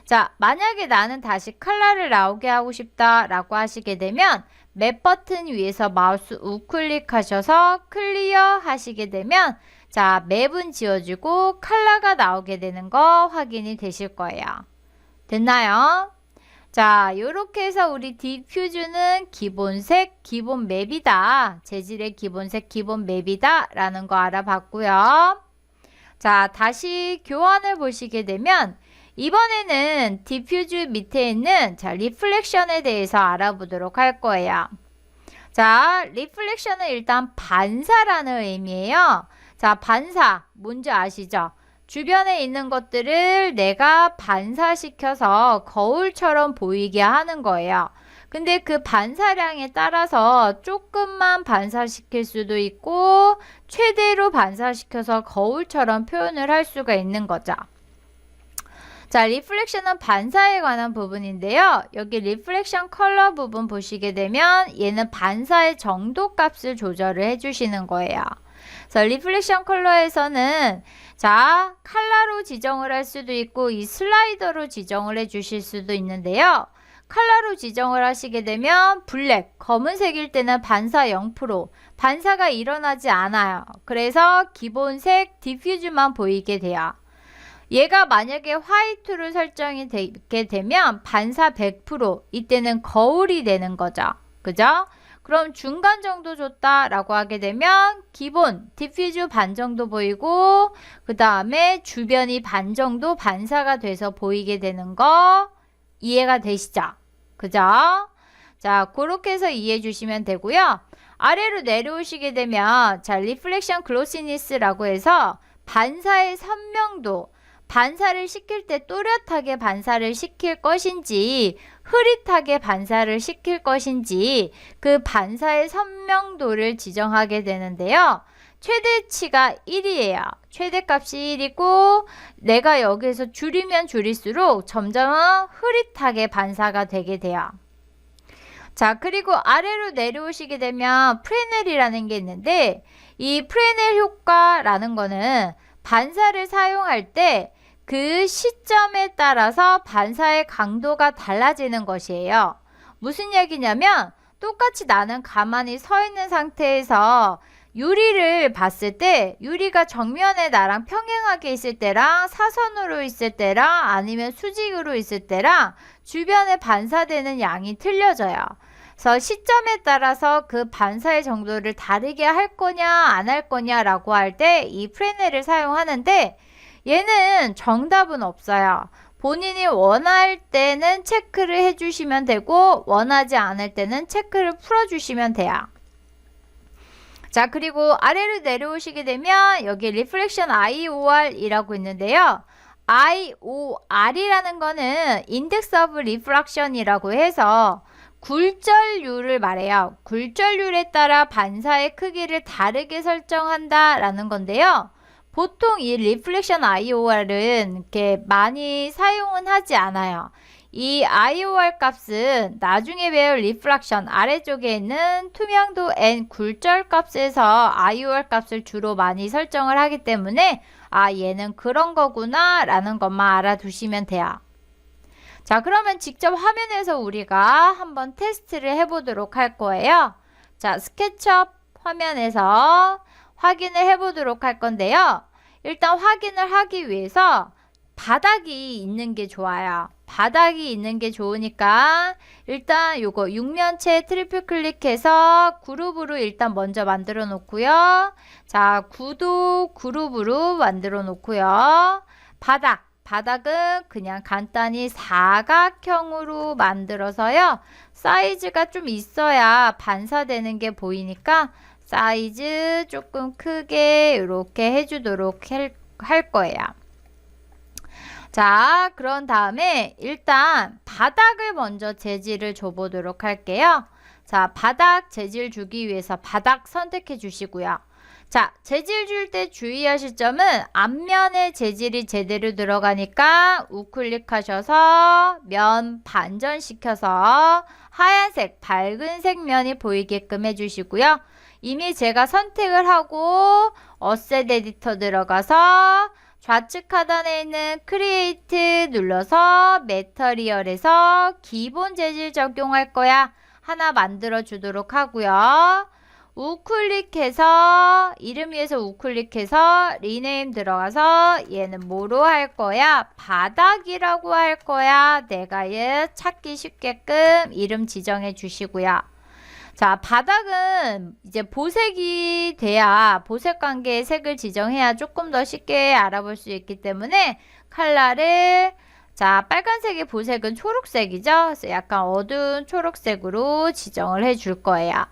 자, 만약에 나는 다시 컬러를 나오게 하고 싶다 라고 하시게 되면 맵 버튼 위에서 마우스 우클릭하셔서 클리어 하시게 되면, 자, 맵은 지워지고 컬러가 나오게 되는 거 확인이 되실 거예요. 됐나요? 자, 요렇게 해서 우리 디퓨즈는 기본색, 기본 맵이다. 재질의 기본색, 기본 맵이다. 라는 거 알아봤고요. 자, 다시 교환을 보시게 되면 이번에는 디퓨즈 밑에 있는 자, 리플렉션에 대해서 알아보도록 할 거예요. 자, 리플렉션은 일단 반사라는 의미예요. 자, 반사 뭔지 아시죠? 주변에 있는 것들을 내가 반사시켜서 거울처럼 보이게 하는 거예요. 근데 그 반사량에 따라서 조금만 반사시킬 수도 있고 최대로 반사시켜서 거울처럼 표현을 할 수가 있는 거죠. 자, 리플렉션은 반사에 관한 부분인데요. 여기 리플렉션 컬러 부분 보시게 되면 얘는 반사의 정도 값을 조절을 해주시는 거예요. 그래서 리플렉션 컬러에서는 자, 컬러로 지정을 할 수도 있고 이 슬라이더로 지정을 해 주실 수도 있는데요. 컬러로 지정을 하시게 되면 블랙, 검은색일 때는 반사 0%, 반사가 일어나지 않아요. 그래서 기본색 디퓨즈만 보이게 돼요. 얘가 만약에 화이트로 설정이 되게 되면 반사 100%, 이때는 거울이 되는 거죠. 그죠? 그럼 중간 정도 줬다라고 하게 되면 기본 디퓨즈 반 정도 보이고 그 다음에 주변이 반 정도 반사가 돼서 보이게 되는 거 이해가 되시죠? 그죠? 자, 그렇게 해서 이해해 주시면 되고요. 아래로 내려오시게 되면 자, 리플렉션 글로시니스라고 해서 반사의 선명도, 반사를 시킬 때 또렷하게 반사를 시킬 것인지 흐릿하게 반사를 시킬 것인지 그 반사의 선명도를 지정하게 되는데요. 최대치가 1이에요. 최대값이 1이고 내가 여기에서 줄이면 줄일수록 점점 흐릿하게 반사가 되게 돼요. 자, 그리고 아래로 내려오시게 되면 프레넬이라는 게 있는데 이 프레넬 효과라는 거는 반사를 사용할 때 그 시점에 따라서 반사의 강도가 달라지는 것이에요. 무슨 얘기냐면 똑같이 나는 가만히 서 있는 상태에서 유리를 봤을 때 유리가 정면에 나랑 평행하게 있을 때랑 사선으로 있을 때랑 아니면 수직으로 있을 때랑 주변에 반사되는 양이 틀려져요. 그래서 시점에 따라서 그 반사의 정도를 다르게 할 거냐 안 할 거냐라고 할 때 이 프레넬을 사용하는데 얘는 정답은 없어요. 본인이 원할 때는 체크를 해주시면 되고 원하지 않을 때는 체크를 풀어주시면 돼요. 자, 그리고 아래로 내려오시게 되면 여기 리플렉션 IOR이라고 있는데요. IOR이라는 거는 인덱스 오브 리프락션이라고 해서 굴절률을 말해요. 굴절률에 따라 반사의 크기를 다르게 설정한다 라는 건데요. 보통 이 리플렉션 IOR은 이렇게 많이 사용은 하지 않아요. 이 IOR 값은 나중에 배울 리프락션 아래쪽에 있는 투명도 N 굴절 값에서 IOR 값을 주로 많이 설정을 하기 때문에 아, 얘는 그런 거구나 라는 것만 알아두시면 돼요. 자, 그러면 직접 화면에서 우리가 한번 테스트를 해보도록 할 거예요. 자, 스케치업 화면에서 확인을 해보도록 할 건데요. 일단 확인을 하기 위해서 바닥이 있는 게 좋아요. 바닥이 있는 게 좋으니까 일단 요거 육면체 트리플 클릭해서 그룹으로 일단 먼저 만들어 놓고요. 자, 구도 그룹으로 만들어 놓고요. 바닥은 그냥 간단히 사각형으로 만들어서요. 사이즈가 좀 있어야 반사되는 게 보이니까 사이즈 조금 크게 이렇게 해주도록 할 거예요. 자, 그런 다음에 일단 바닥을 먼저 재질을 줘보도록 할게요. 자, 바닥 재질 주기 위해서 바닥 선택해 주시고요. 자, 재질 줄 때 주의하실 점은 앞면에 재질이 제대로 들어가니까 우클릭하셔서 면 반전시켜서 하얀색, 밝은색 면이 보이게끔 해주시고요. 이미 제가 선택을 하고 어셋 에디터 들어가서 좌측 하단에 있는 크리에이트 눌러서 매터리얼에서 기본 재질 적용할 거야. 하나 만들어 주도록 하고요. 우클릭해서 이름 위에서 우클릭해서 리네임 들어가서 얘는 뭐로 할 거야? 바닥이라고 할 거야. 내가 얘 찾기 쉽게끔 이름 지정해 주시고요. 자, 바닥은 이제 보색이 돼야 보색 관계의 색을 지정해야 조금 더 쉽게 알아볼 수 있기 때문에 컬러를 자, 빨간색의 보색은 초록색이죠. 그래서 약간 어두운 초록색으로 지정을 해 줄 거예요.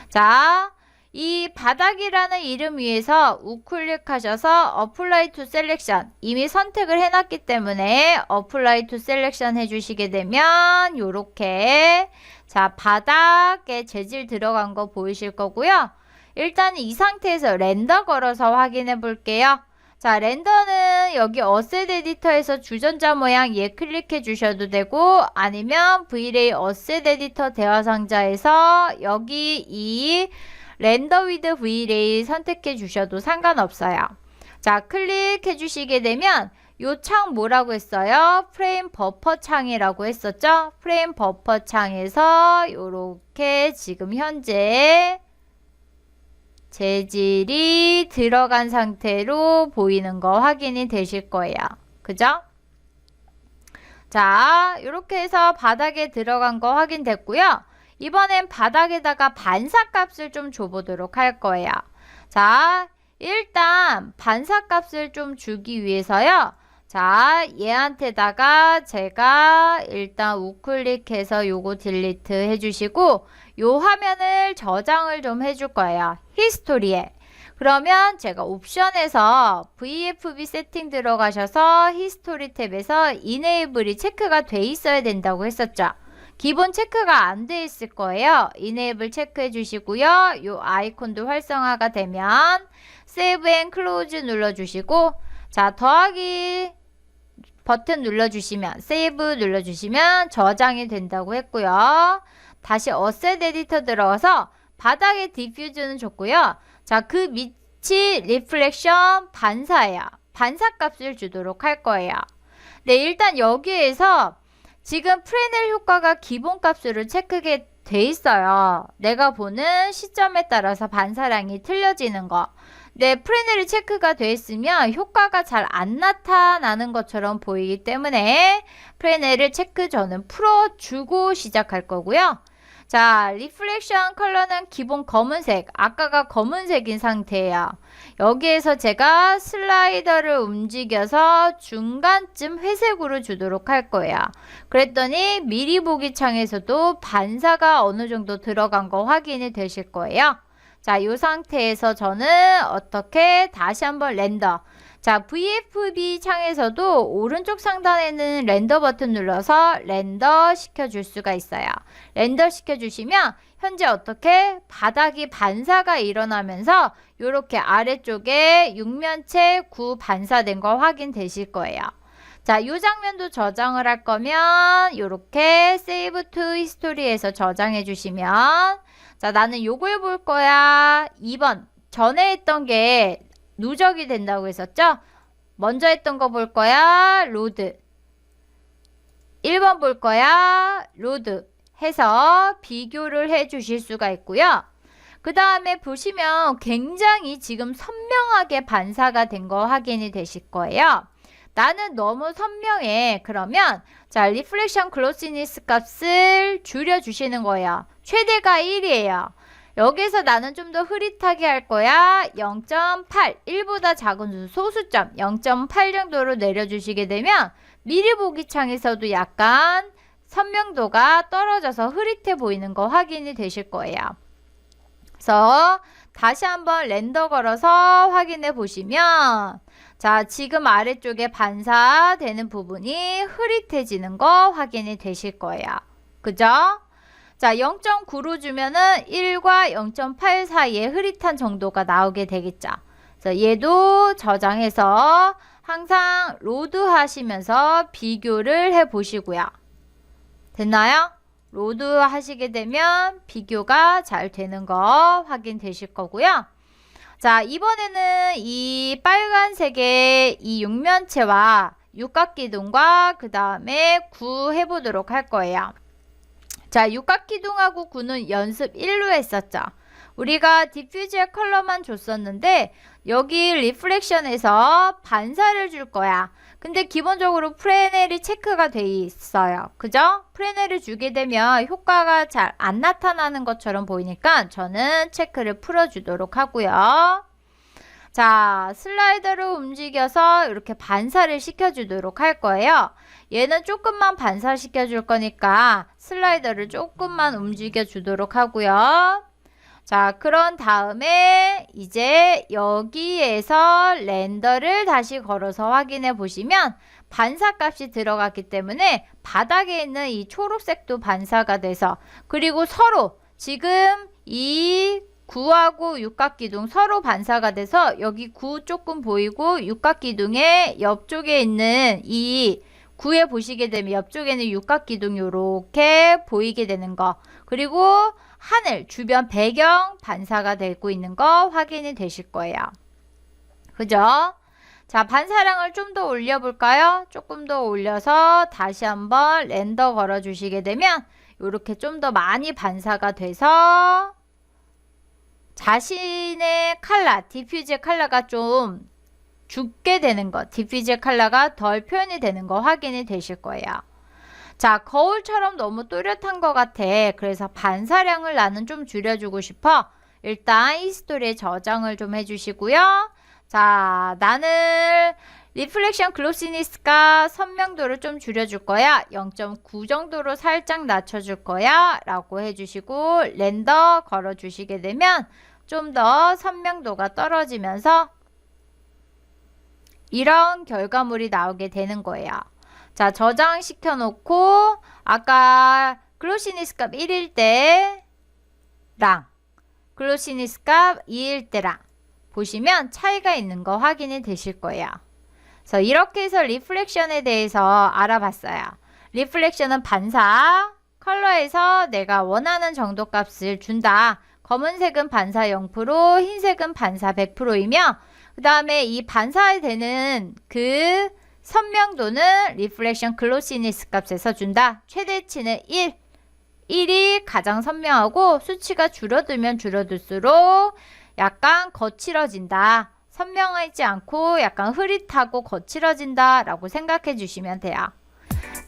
자, 이 바닥이라는 이름 위에서 우클릭하셔서 Apply to Selection 이미 선택을 해놨기 때문에 Apply to Selection 해주시게 되면 요렇게 자, 바닥에 재질 들어간 거 보이실 거고요. 일단 이 상태에서 렌더 걸어서 확인해 볼게요. 자, 렌더는 여기 어셋 에디터에서 주전자 모양 얘 클릭해 주셔도 되고 아니면 V-Ray 어셋 에디터 대화 상자에서 여기 이 렌더 위드 V-Ray 선택해 주셔도 상관없어요. 자, 클릭해 주시게 되면 요 창 뭐라고 했어요? 프레임 버퍼 창이라고 했었죠? 프레임 버퍼 창에서 요렇게 지금 현재 재질이 들어간 상태로 보이는 거 확인이 되실 거예요. 그죠? 자, 이렇게 해서 바닥에 들어간 거 확인됐고요. 이번엔 바닥에다가 반사값을 좀 줘보도록 할 거예요. 자, 일단 반사값을 좀 주기 위해서요. 자, 얘한테다가 제가 일단 우클릭해서 요거 딜리트 해주시고 요 화면을 저장을 좀 해줄 거예요. 히스토리에. 그러면 제가 옵션에서 VFB 세팅 들어가셔서 히스토리 탭에서 이네이블이 체크가 돼 있어야 된다고 했었죠. 기본 체크가 안 돼 있을 거예요. 이네이블 체크해 주시고요. 요 아이콘도 활성화가 되면 세이브 앤 클로즈 눌러주시고 자, 더하기 버튼 눌러주시면 세이브 눌러주시면 저장이 된다고 했고요. 다시 어셋 에디터 들어가서 바닥에 디퓨즈는 줬고요. 자, 그 밑이 리플렉션 반사예요. 반사값을 주도록 할 거예요. 네, 일단 여기에서 지금 프레넬 효과가 기본값으로 체크가 돼 있어요. 내가 보는 시점에 따라서 반사량이 틀려지는 거. 네, 프레넬이 체크가 돼 있으면 효과가 잘 안 나타나는 것처럼 보이기 때문에 프레넬을 체크 저는 풀어주고 시작할 거고요. 자, 리플렉션 컬러는 기본 검은색. 아까가 검은색인 상태예요. 여기에서 제가 슬라이더를 움직여서 중간쯤 회색으로 주도록 할 거예요. 그랬더니 미리 보기 창에서도 반사가 어느 정도 들어간 거 확인이 되실 거예요. 자, 이 상태에서 저는 어떻게 다시 한번 렌더. 자, VFB 창에서도 오른쪽 상단에는 렌더 버튼 눌러서 렌더 시켜줄 수가 있어요. 렌더 시켜주시면 현재 어떻게 바닥이 반사가 일어나면서 이렇게 아래쪽에 육면체 구 반사된 거 확인되실 거예요. 자, 이 장면도 저장을 할 거면 이렇게 세이브 투 히스토리에서 저장해 주시면 자, 나는 요걸 볼 거야. 2번. 전에 했던 게 누적이 된다고 했었죠? 먼저 했던 거 볼 거야. 로드. 1번 볼 거야. 로드. 해서 비교를 해 주실 수가 있고요. 그 다음에 보시면 굉장히 지금 선명하게 반사가 된 거 확인이 되실 거예요. 나는 너무 선명해. 그러면 자, 리플렉션 글로시니스 값을 줄여주시는 거예요. 최대가 1이에요. 여기서 나는 좀 더 흐릿하게 할 거야. 0.8, 1보다 작은 소수점 0.8 정도로 내려주시게 되면 미리 보기 창에서도 약간 선명도가 떨어져서 흐릿해 보이는 거 확인이 되실 거예요. 그래서 다시 한번 렌더 걸어서 확인해 보시면 자, 지금 아래쪽에 반사되는 부분이 흐릿해지는 거 확인이 되실 거예요. 그죠? 자, 0.9로 주면은 1과 0.8 사이에 흐릿한 정도가 나오게 되겠죠. 그래서 얘도 저장해서 항상 로드 하시면서 비교를 해 보시고요. 됐나요? 로드 하시게 되면 비교가 잘 되는 거 확인되실 거고요. 자, 이번에는 이 빨간색의 이 육면체와 육각기둥과 그 다음에 구 해보도록 할 거예요. 자, 육각기둥하고 구는 연습 1로 했었죠. 우리가 디퓨즈의 컬러만 줬었는데 여기 리플렉션에서 반사를 줄 거야. 근데 기본적으로 프레넬이 체크가 돼 있어요. 그죠? 프레넬을 주게 되면 효과가 잘 안 나타나는 것처럼 보이니까 저는 체크를 풀어주도록 하고요. 자, 슬라이더를 움직여서 이렇게 반사를 시켜주도록 할 거예요. 얘는 조금만 반사시켜 줄 거니까 슬라이더를 조금만 움직여 주도록 하고요. 자, 그런 다음에 이제 여기에서 렌더를 다시 걸어서 확인해 보시면 반사값이 들어갔기 때문에 바닥에 있는 이 초록색도 반사가 돼서 그리고 서로 지금 이 구하고 육각기둥 서로 반사가 돼서 여기 구 조금 보이고 육각기둥의 옆쪽에 있는 이 구에 보시게 되면 옆쪽에는 육각기둥 요렇게 보이게 되는 거 그리고 하늘 주변 배경 반사가 되고 있는 거 확인이 되실 거예요. 그죠? 자, 반사량을 좀 더 올려볼까요? 조금 더 올려서 다시 한번 렌더 걸어 주시게 되면 이렇게 좀 더 많이 반사가 돼서 자신의 컬러, 디퓨즈의 컬러가 좀 죽게 되는 거, 디퓨즈의 컬러가 덜 표현이 되는 거 확인이 되실 거예요. 자, 거울처럼 너무 또렷한 것 같아. 그래서 반사량을 나는 좀 줄여주고 싶어. 일단 이 스토리에 저장을 좀 해주시고요. 자, 나는 리플렉션 글로시니스가 선명도를 좀 줄여줄 거야. 0.9 정도로 살짝 낮춰줄 거야. 라고 해주시고 렌더 걸어주시게 되면 좀 더 선명도가 떨어지면서 이런 결과물이 나오게 되는 거예요. 자, 저장시켜 놓고 아까 글로시니스 값 1일 때랑 글로시니스 값 2일 때랑 보시면 차이가 있는 거 확인이 되실 거예요. 그래서 이렇게 해서 리플렉션에 대해서 알아봤어요. 리플렉션은 반사, 컬러에서 내가 원하는 정도 값을 준다. 검은색은 반사 0%, 흰색은 반사 100%이며 그 다음에 이 반사되는 그 선명도는 리플렉션 글로시니스 값에서 준다. 최대치는 1. 1이 가장 선명하고 수치가 줄어들면 줄어들수록 약간 거칠어진다. 선명하지 않고 약간 흐릿하고 거칠어진다 라고 생각해 주시면 돼요.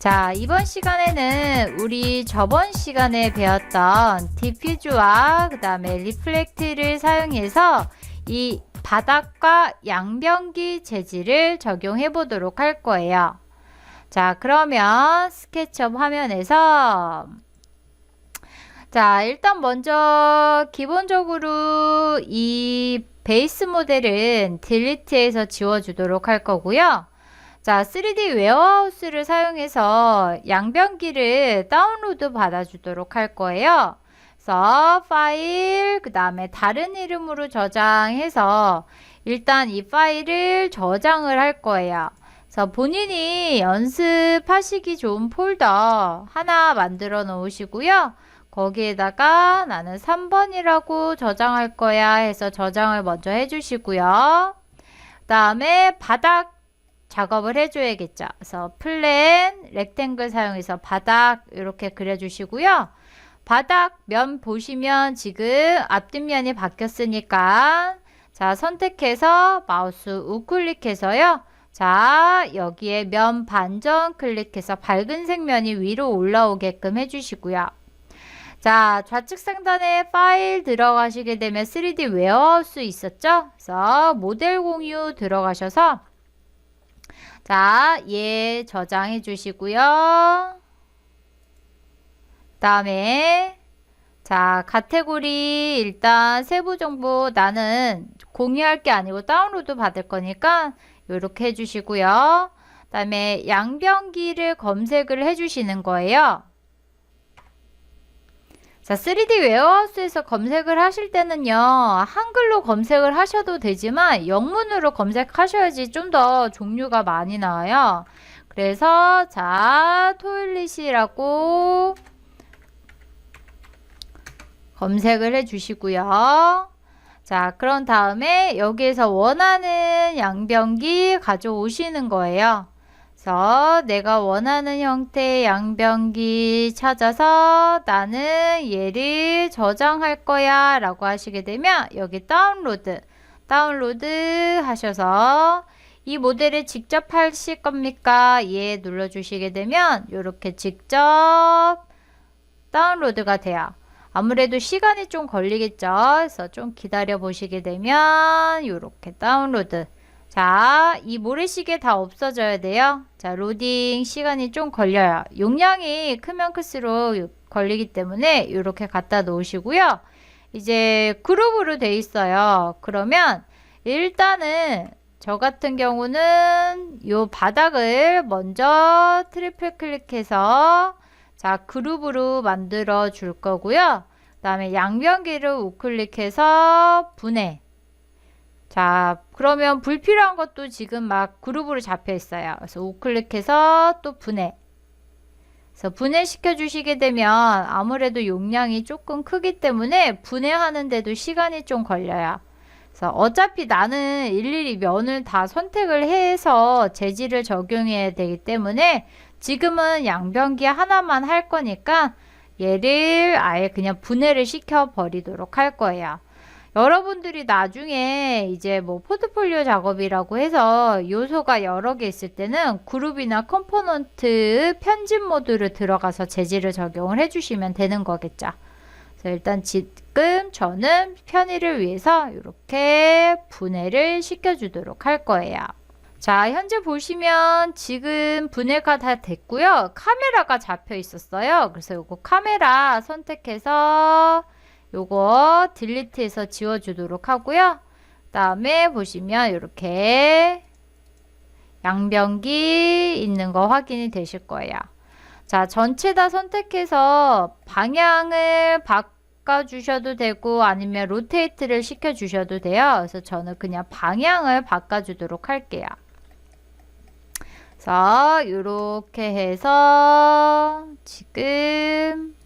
자, 이번 시간에는 우리 저번 시간에 배웠던 디퓨즈와 그 다음에 리플렉트를 사용해서 이 바닥과 양변기 재질을 적용해 보도록 할 거예요. 자, 그러면 스케치업 화면에서 자, 일단 먼저 기본적으로 이 베이스 모델은 딜리트해서 지워주도록 할 거고요. 자, 3D 웨어하우스를 사용해서 양변기를 다운로드 받아주도록 할 거예요. 그래서 파일, 그 다음에 다른 이름으로 저장해서 일단 이 파일을 저장을 할 거예요. 그래서 본인이 연습하시기 좋은 폴더 하나 만들어 놓으시고요. 거기에다가 나는 3번이라고 저장할 거야 해서 저장을 먼저 해주시고요. 그 다음에 바닥 작업을 해줘야겠죠. 그래서 플랜, 렉탱글 사용해서 바닥 이렇게 그려주시고요. 바닥 면 보시면 지금 앞뒷면이 바뀌었으니까 자, 선택해서 마우스 우클릭해서요. 자, 여기에 면 반전 클릭해서 밝은색 면이 위로 올라오게끔 해주시고요. 자, 좌측 상단에 파일 들어가시게 되면 3D 웨어하우스 있었죠? 그래서 모델 공유 들어가셔서 자, 얘 저장해 주시고요. 다음에 자, 카테고리 일단 세부 정보 나는 공유할 게 아니고 다운로드 받을 거니까 이렇게 해주시고요. 다음에 양변기를 검색을 해주시는 거예요. 자, 3D 웨어하우스에서 검색을 하실 때는요, 한글로 검색을 하셔도 되지만 영문으로 검색하셔야지 좀 더 종류가 많이 나와요. 그래서 자, 토일릿이라고 검색을 해 주시고요. 자, 그런 다음에 여기에서 원하는 양변기 가져오시는 거예요. 그래서 내가 원하는 형태의 양변기 찾아서 나는 얘를 저장할 거야 라고 하시게 되면 여기 다운로드 하셔서 이 모델을 직접 하실 겁니까? 예 눌러 주시게 되면 이렇게 직접 다운로드가 돼요. 아무래도 시간이 좀 걸리겠죠. 그래서 좀 기다려 보시게 되면 이렇게 다운로드. 자, 이 모래시계 다 없어져야 돼요. 자, 로딩 시간이 좀 걸려요. 용량이 크면 클수록 걸리기 때문에 이렇게 갖다 놓으시고요. 이제 그룹으로 돼 있어요. 그러면 일단은 저 같은 경우는 요 바닥을 먼저 트리플 클릭해서 자, 그룹으로 만들어 줄 거고요. 그 다음에 양변기를 우클릭해서 분해. 자, 그러면 불필요한 것도 지금 막 그룹으로 잡혀 있어요. 그래서 우클릭해서 또 분해. 그래서 분해시켜 주시게 되면 아무래도 용량이 조금 크기 때문에 분해하는데도 시간이 좀 걸려요. 그래서 어차피 나는 일일이 면을 다 선택을 해서 재질을 적용해야 되기 때문에 지금은 양변기 하나만 할 거니까 얘를 아예 그냥 분해를 시켜 버리도록 할 거예요. 여러분들이 나중에 이제 뭐 포트폴리오 작업이라고 해서 요소가 여러 개 있을 때는 그룹이나 컴포넌트 편집 모드를 들어가서 재질을 적용을 해주시면 되는 거겠죠. 그래서 일단 지금 저는 편의를 위해서 이렇게 분해를 시켜주도록 할 거예요. 자, 현재 보시면 지금 분해가 다 됐고요. 카메라가 잡혀 있었어요. 그래서 요거 카메라 선택해서 요거 딜리트해서 지워주도록 하고요. 그 다음에 보시면 이렇게 양변기 있는 거 확인이 되실 거예요. 자, 전체 다 선택해서 방향을 바꿔주셔도 되고 아니면 로테이트를 시켜주셔도 돼요. 그래서 저는 그냥 방향을 바꿔주도록 할게요. 그래서 이렇게 해서 지금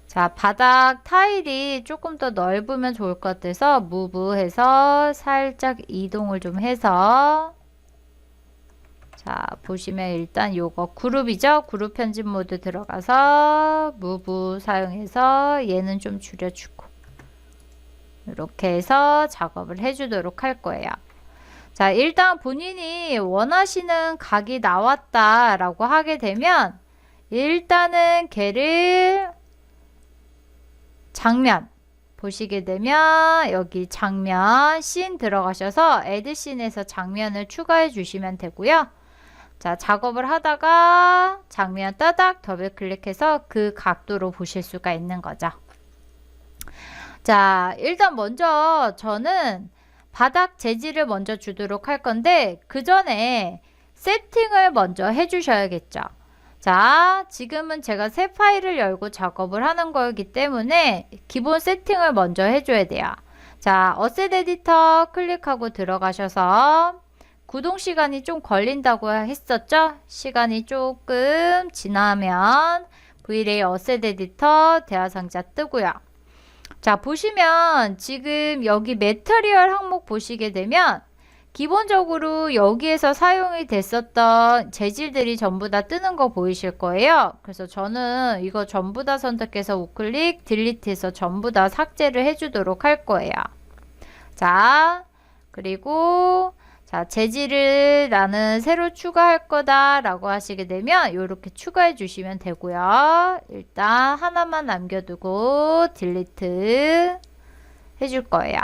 자, 바닥 타일이 조금 더 넓으면 좋을 것 같아서 무브해서 살짝 이동을 좀 해서 자, 보시면 일단 요거 그룹이죠. 그룹 편집 모드 들어가서 무브 사용해서 얘는 좀 줄여주고 이렇게 해서 작업을 해주도록 할 거예요. 자, 일단 본인이 원하시는 각이 나왔다 라고 하게 되면 일단은 걔를 장면 보시게 되면 여기 장면 씬 들어가셔서 애드 씬에서 장면을 추가해 주시면 되고요. 자, 작업을 하다가 장면 따닥 더블 클릭해서 그 각도로 보실 수가 있는 거죠. 자, 일단 먼저 저는 바닥 재질을 먼저 주도록 할 건데 그 전에 세팅을 먼저 해 주셔야겠죠. 자, 지금은 제가 새 파일을 열고 작업을 하는 거기 때문에 기본 세팅을 먼저 해줘야 돼요. 자, 어셋 에디터 클릭하고 들어가셔서 구동 시간이 좀 걸린다고 했었죠? 시간이 조금 지나면 V-Ray 어셋 에디터 대화상자 뜨고요. 자, 보시면 지금 여기 매터리얼 항목 보시게 되면 기본적으로 여기에서 사용이 됐었던 재질들이 전부 다 뜨는 거 보이실 거예요. 그래서 저는 이거 전부 다 선택해서 우클릭, 딜리트해서 전부 다 삭제를 해주도록 할 거예요. 자, 그리고 자, 재질을 나는 새로 추가할 거다 라고 하시게 되면 이렇게 추가해 주시면 되고요. 일단 하나만 남겨두고 딜리트 해줄 거예요.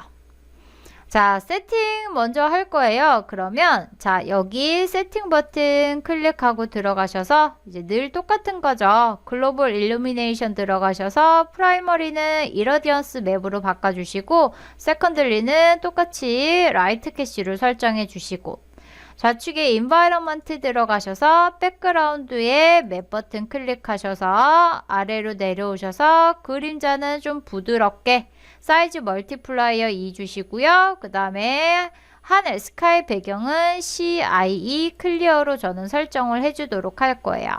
자, 세팅 먼저 할 거예요. 그러면 자, 여기 세팅 버튼 클릭하고 들어가셔서 이제 늘 똑같은 거죠. 글로벌 일루미네이션 들어가셔서 프라이머리는 이러디언스 맵으로 바꿔주시고 세컨들리는 똑같이 라이트 캐시로 설정해 주시고 좌측에 인바이러먼트 들어가셔서 백그라운드에 맵 버튼 클릭하셔서 아래로 내려오셔서 그림자는 좀 부드럽게 사이즈 멀티플라이어 2 주시고요. 그 다음에 하늘 스카이 배경은 CIE 클리어로 저는 설정을 해주도록 할 거예요.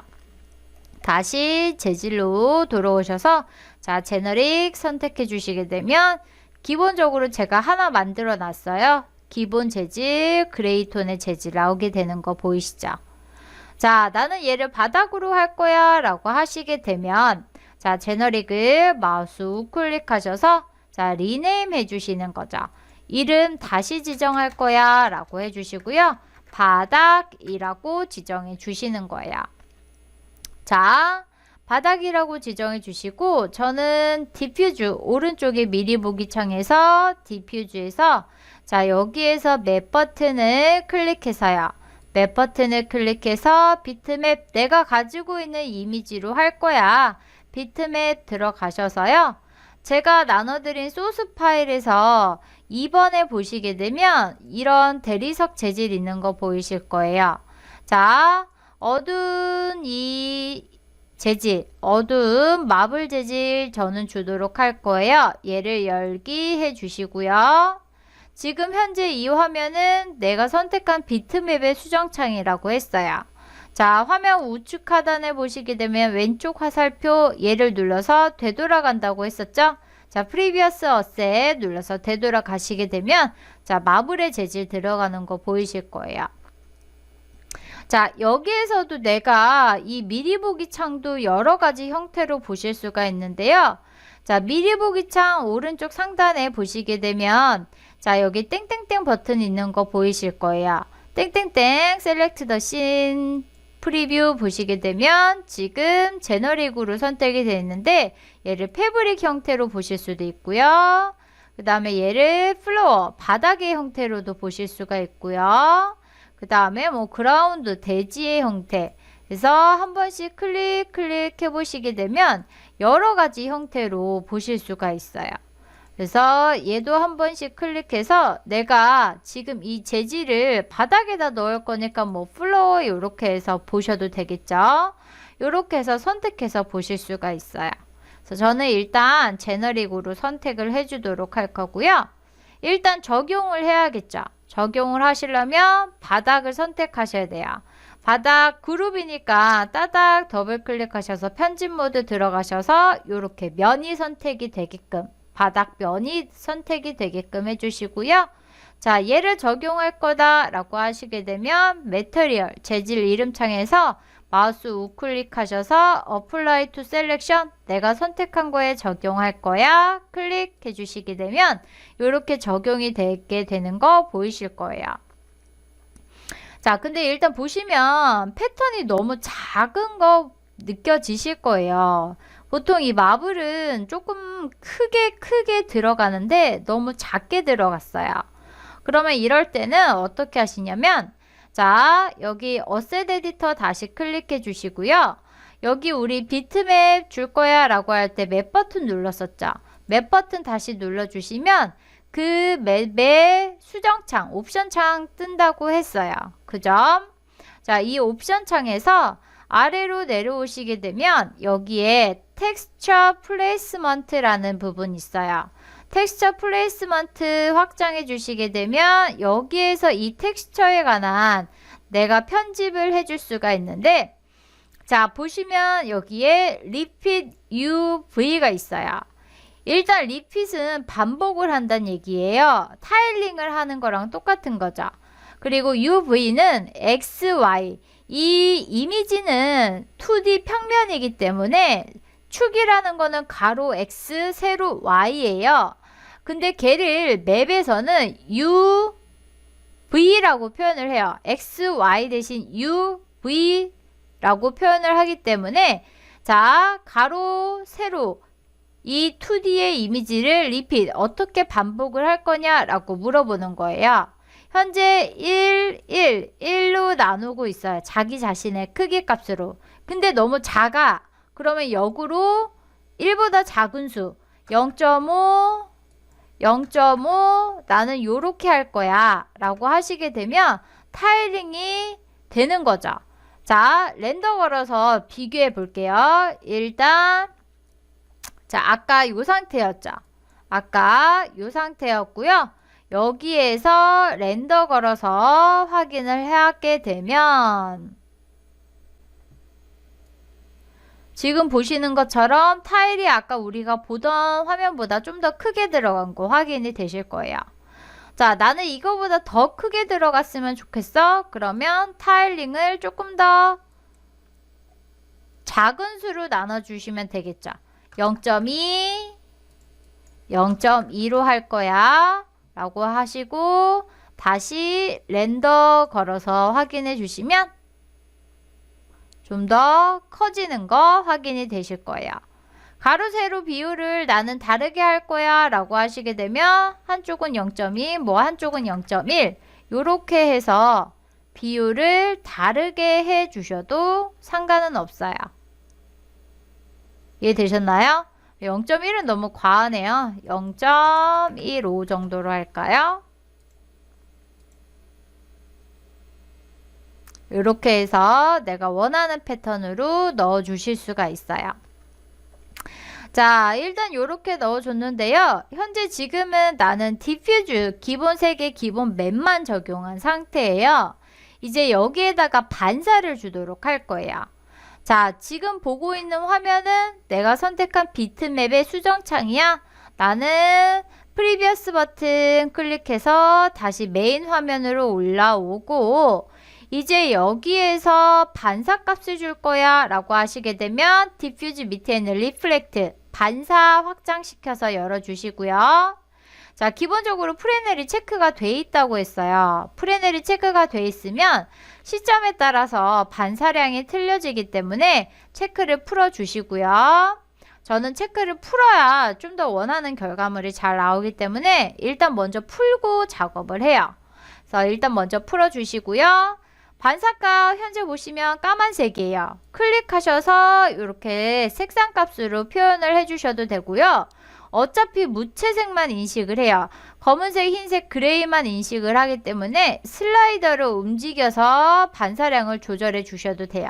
다시 재질로 돌아오셔서 자, 제너릭 선택해 주시게 되면 기본적으로 제가 하나 만들어 놨어요. 기본 재질, 그레이톤의 재질 나오게 되는 거 보이시죠? 자, 나는 얘를 바닥으로 할 거야 라고 하시게 되면 자, 제너릭을 마우스 우클릭하셔서 자, 리네임 해주시는 거죠. 이름 다시 지정할 거야 라고 해주시고요. 바닥이라고 지정해 주시는 거예요. 자, 바닥이라고 지정해 주시고 저는 디퓨즈 오른쪽에 미리 보기 창에서 디퓨즈에서 자, 여기에서 맵 버튼을 클릭해서요. 맵 버튼을 클릭해서 비트맵 내가 가지고 있는 이미지로 할 거야. 비트맵 들어가셔서요. 제가 나눠드린 소스 파일에서 2번에 보시게 되면 이런 대리석 재질 있는 거 보이실 거예요. 자, 어두운 이 재질, 어두운 마블 재질 저는 주도록 할 거예요. 얘를 열기 해 주시고요. 지금 현재 이 화면은 내가 선택한 비트맵의 수정창이라고 했어요. 자, 화면 우측 하단에 보시게 되면 왼쪽 화살표 얘를 눌러서 되돌아간다고 했었죠? 자, 프리비어스 어셋 눌러서 되돌아가시게 되면 자, 마블의 재질 들어가는 거 보이실 거예요. 자, 여기에서도 내가 이 미리 보기 창도 여러 가지 형태로 보실 수가 있는데요. 자, 미리 보기 창 오른쪽 상단에 보시게 되면 자, 여기 땡땡땡 버튼 있는 거 보이실 거예요. 땡땡땡 셀렉트 더 씬 프리뷰 보시게 되면 지금 제너릭으로 선택이 되어 있는데 얘를 패브릭 형태로 보실 수도 있고요. 그 다음에 얘를 플로어 바닥의 형태로도 보실 수가 있고요. 그 다음에 뭐 그라운드 대지의 형태. 그래서 한 번씩 클릭해 보시게 되면 여러 가지 형태로 보실 수가 있어요. 그래서 얘도 한 번씩 클릭해서 내가 지금 이 재질을 바닥에다 넣을 거니까 뭐 플로어 이렇게 해서 보셔도 되겠죠. 이렇게 해서 선택해서 보실 수가 있어요. 그래서 저는 일단 제너릭으로 선택을 해주도록 할 거고요. 일단 적용을 해야겠죠. 적용을 하시려면 바닥을 선택하셔야 돼요. 바닥 그룹이니까 따닥 더블 클릭하셔서 편집 모드 들어가셔서 이렇게 면이 선택이 되게끔 바닥 면이 선택이 되게끔 해주시고요. 자, 얘를 적용할 거다 라고 하시게 되면 매터리얼 재질 이름창에서 마우스 우클릭하셔서 Apply to Selection 내가 선택한 거에 적용할 거야 클릭해 주시게 되면 이렇게 적용이 되게 되는 거 보이실 거예요. 자, 근데 일단 보시면 패턴이 너무 작은 거 느껴지실 거예요. 보통 이 마블은 조금 크게 들어가는데 너무 작게 들어갔어요. 그러면 이럴 때는 어떻게 하시냐면 자, 여기 어셋 에디터 다시 클릭해 주시고요. 여기 우리 비트맵 줄 거야 라고 할 때 맵 버튼 눌렀었죠. 맵 버튼 다시 눌러주시면 그 맵의 수정창, 옵션 창 뜬다고 했어요. 그죠? 자, 이 옵션 창에서 아래로 내려오시게 되면 여기에 텍스처 플레이스먼트라는 부분이 있어요. 텍스처 플레이스먼트 확장해 주시게 되면 여기에서 이 텍스처에 관한 내가 편집을 해줄 수가 있는데 자, 보시면 여기에 repeat UV가 있어요. 일단 repeat은 반복을 한다는 얘기예요. 타일링을 하는 거랑 똑같은 거죠. 그리고 UV는 XY. 이 이미지는 2D 평면이기 때문에 축이라는 거는 가로 X, 세로 Y예요. 근데 걔를 맵에서는 UV라고 표현을 해요. XY 대신 UV라고 표현을 하기 때문에 자, 가로, 세로 이 2D의 이미지를 리핏 어떻게 반복을 할 거냐라고 물어보는 거예요. 현재 1로 나누고 있어요. 자기 자신의 크기 값으로. 근데 너무 작아. 그러면 역으로 1보다 작은 수 0.5, 0.5 나는 요렇게 할 거야 라고 하시게 되면 타일링이 되는 거죠. 자, 렌더 걸어서 비교해 볼게요. 일단 자, 아까 요 상태였죠. 아까 요 상태였고요. 여기에서 렌더 걸어서 확인을 하게 되면 지금 보시는 것처럼 타일이 아까 우리가 보던 화면보다 좀 더 크게 들어간 거 확인이 되실 거예요. 자, 나는 이거보다 더 크게 들어갔으면 좋겠어. 그러면 타일링을 조금 더 작은 수로 나눠주시면 되겠죠. 0.2, 0.2로 할 거야 라고 하시고 다시 렌더 걸어서 확인해 주시면 좀 더 커지는 거 확인이 되실 거예요. 가로 세로 비율을 나는 다르게 할 거야 라고 하시게 되면 한쪽은 0.2 뭐 한쪽은 0.1 요렇게 해서 비율을 다르게 해 주셔도 상관은 없어요. 이해되셨나요? 0.1은 너무 과하네요. 0.15 정도로 할까요? 이렇게 해서 내가 원하는 패턴으로 넣어 주실 수가 있어요. 자, 일단 이렇게 넣어줬는데요. 현재 지금은 나는 디퓨즈 기본 색의 기본 맵만 적용한 상태예요. 이제 여기에다가 반사를 주도록 할 거예요. 자, 지금 보고 있는 화면은 내가 선택한 비트맵의 수정창이야. 나는 프리비어스 버튼 클릭해서 다시 메인 화면으로 올라오고 이제 여기에서 반사 값을 줄 거야 라고 하시게 되면 디퓨즈 밑에 있는 리플렉트 반사 확장시켜서 열어주시고요. 자, 기본적으로 프레넬이 체크가 돼 있다고 했어요. 프레넬이 체크가 돼 있으면 시점에 따라서 반사량이 틀려지기 때문에 체크를 풀어주시고요. 저는 체크를 풀어야 좀 더 원하는 결과물이 잘 나오기 때문에 일단 먼저 풀고 작업을 해요. 그래서 일단 먼저 풀어주시고요. 반사값 현재 보시면 까만색이에요. 클릭하셔서 이렇게 색상 값으로 표현을 해주셔도 되고요. 어차피 무채색만 인식을 해요. 검은색, 흰색, 그레이만 인식을 하기 때문에 슬라이더를 움직여서 반사량을 조절해 주셔도 돼요.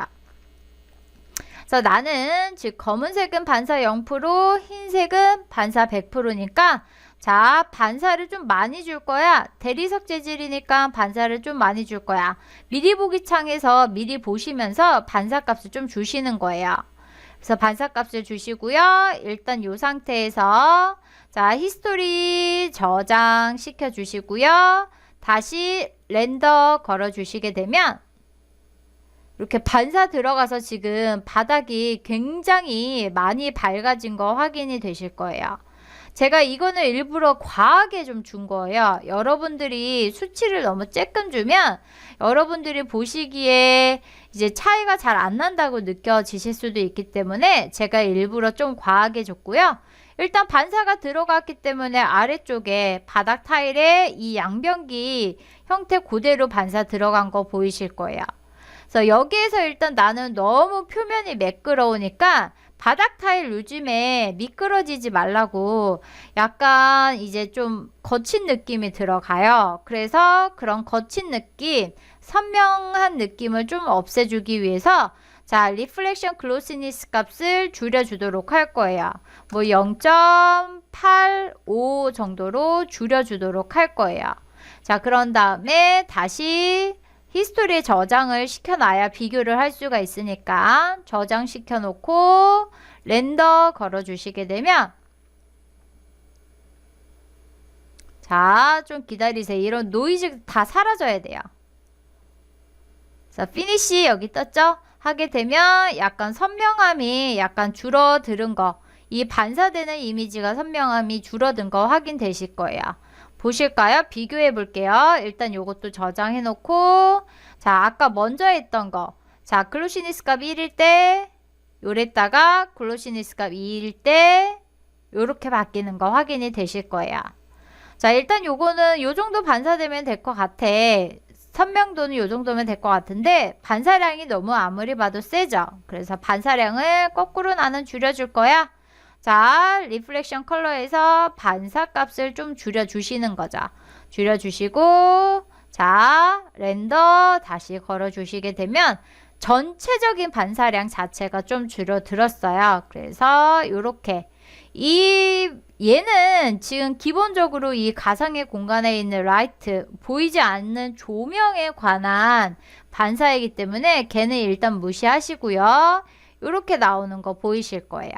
그래서 나는 즉 검은색은 반사 0%, 흰색은 반사 100%니까 자, 반사를 좀 많이 줄 거야. 대리석 재질이니까 반사를 좀 많이 줄 거야. 미리 보기 창에서 미리 보시면서 반사값을 좀 주시는 거예요. 그래서 반사값을 주시고요. 일단 이 상태에서 자, 히스토리 저장시켜 주시고요. 다시 렌더 걸어 주시게 되면 이렇게 반사 들어가서 지금 바닥이 굉장히 많이 밝아진 거 확인이 되실 거예요. 제가 이거는 일부러 과하게 좀 준 거예요. 여러분들이 수치를 너무 쬐끔 주면 여러분들이 보시기에 이제 차이가 잘 안 난다고 느껴지실 수도 있기 때문에 제가 일부러 좀 과하게 줬고요. 일단 반사가 들어갔기 때문에 아래쪽에 바닥 타일에 이 양변기 형태 그대로 반사 들어간 거 보이실 거예요. 그래서 여기에서 일단 나는 너무 표면이 매끄러우니까 바닥 타일 요즘에 미끄러지지 말라고 약간 이제 좀 거친 느낌이 들어가요. 그래서 그런 거친 느낌, 선명한 느낌을 좀 없애주기 위해서 자, 리플렉션 글로시니스 값을 줄여주도록 할 거예요. 뭐 0.85 정도로 줄여주도록 할 거예요. 자, 그런 다음에 다시 히스토리에 저장을 시켜놔야 비교를 할 수가 있으니까 저장시켜 놓고 렌더 걸어 주시게 되면 자, 좀 기다리세요. 이런 노이즈 다 사라져야 돼요. 그래서 finish 여기 떴죠? 하게 되면 약간 선명함이 약간 줄어드는 거, 이 반사되는 이미지가 선명함이 줄어든 거 확인되실 거예요. 보실까요? 비교해 볼게요. 일단 요것도 저장해 놓고, 자, 아까 먼저 했던 거. 자, 글로시니스 값 1일 때, 요랬다가 글로시니스 값 2일 때, 요렇게 바뀌는 거 확인이 되실 거예요. 자, 일단 요거는 요 정도 반사되면 될 것 같아. 선명도는 요 정도면 될 것 같은데 반사량이 너무 아무리 봐도 세죠. 그래서 반사량을 거꾸로 나는 줄여줄 거야. 자, 리플렉션 컬러에서 반사값을 좀 줄여주시는 거죠. 줄여주시고, 자, 렌더 다시 걸어주시게 되면 전체적인 반사량 자체가 좀 줄어들었어요. 그래서 요렇게 얘는 지금 기본적으로 이 가상의 공간에 있는 라이트, 보이지 않는 조명에 관한 반사이기 때문에 걔는 일단 무시하시고요. 이렇게 나오는 거 보이실 거예요.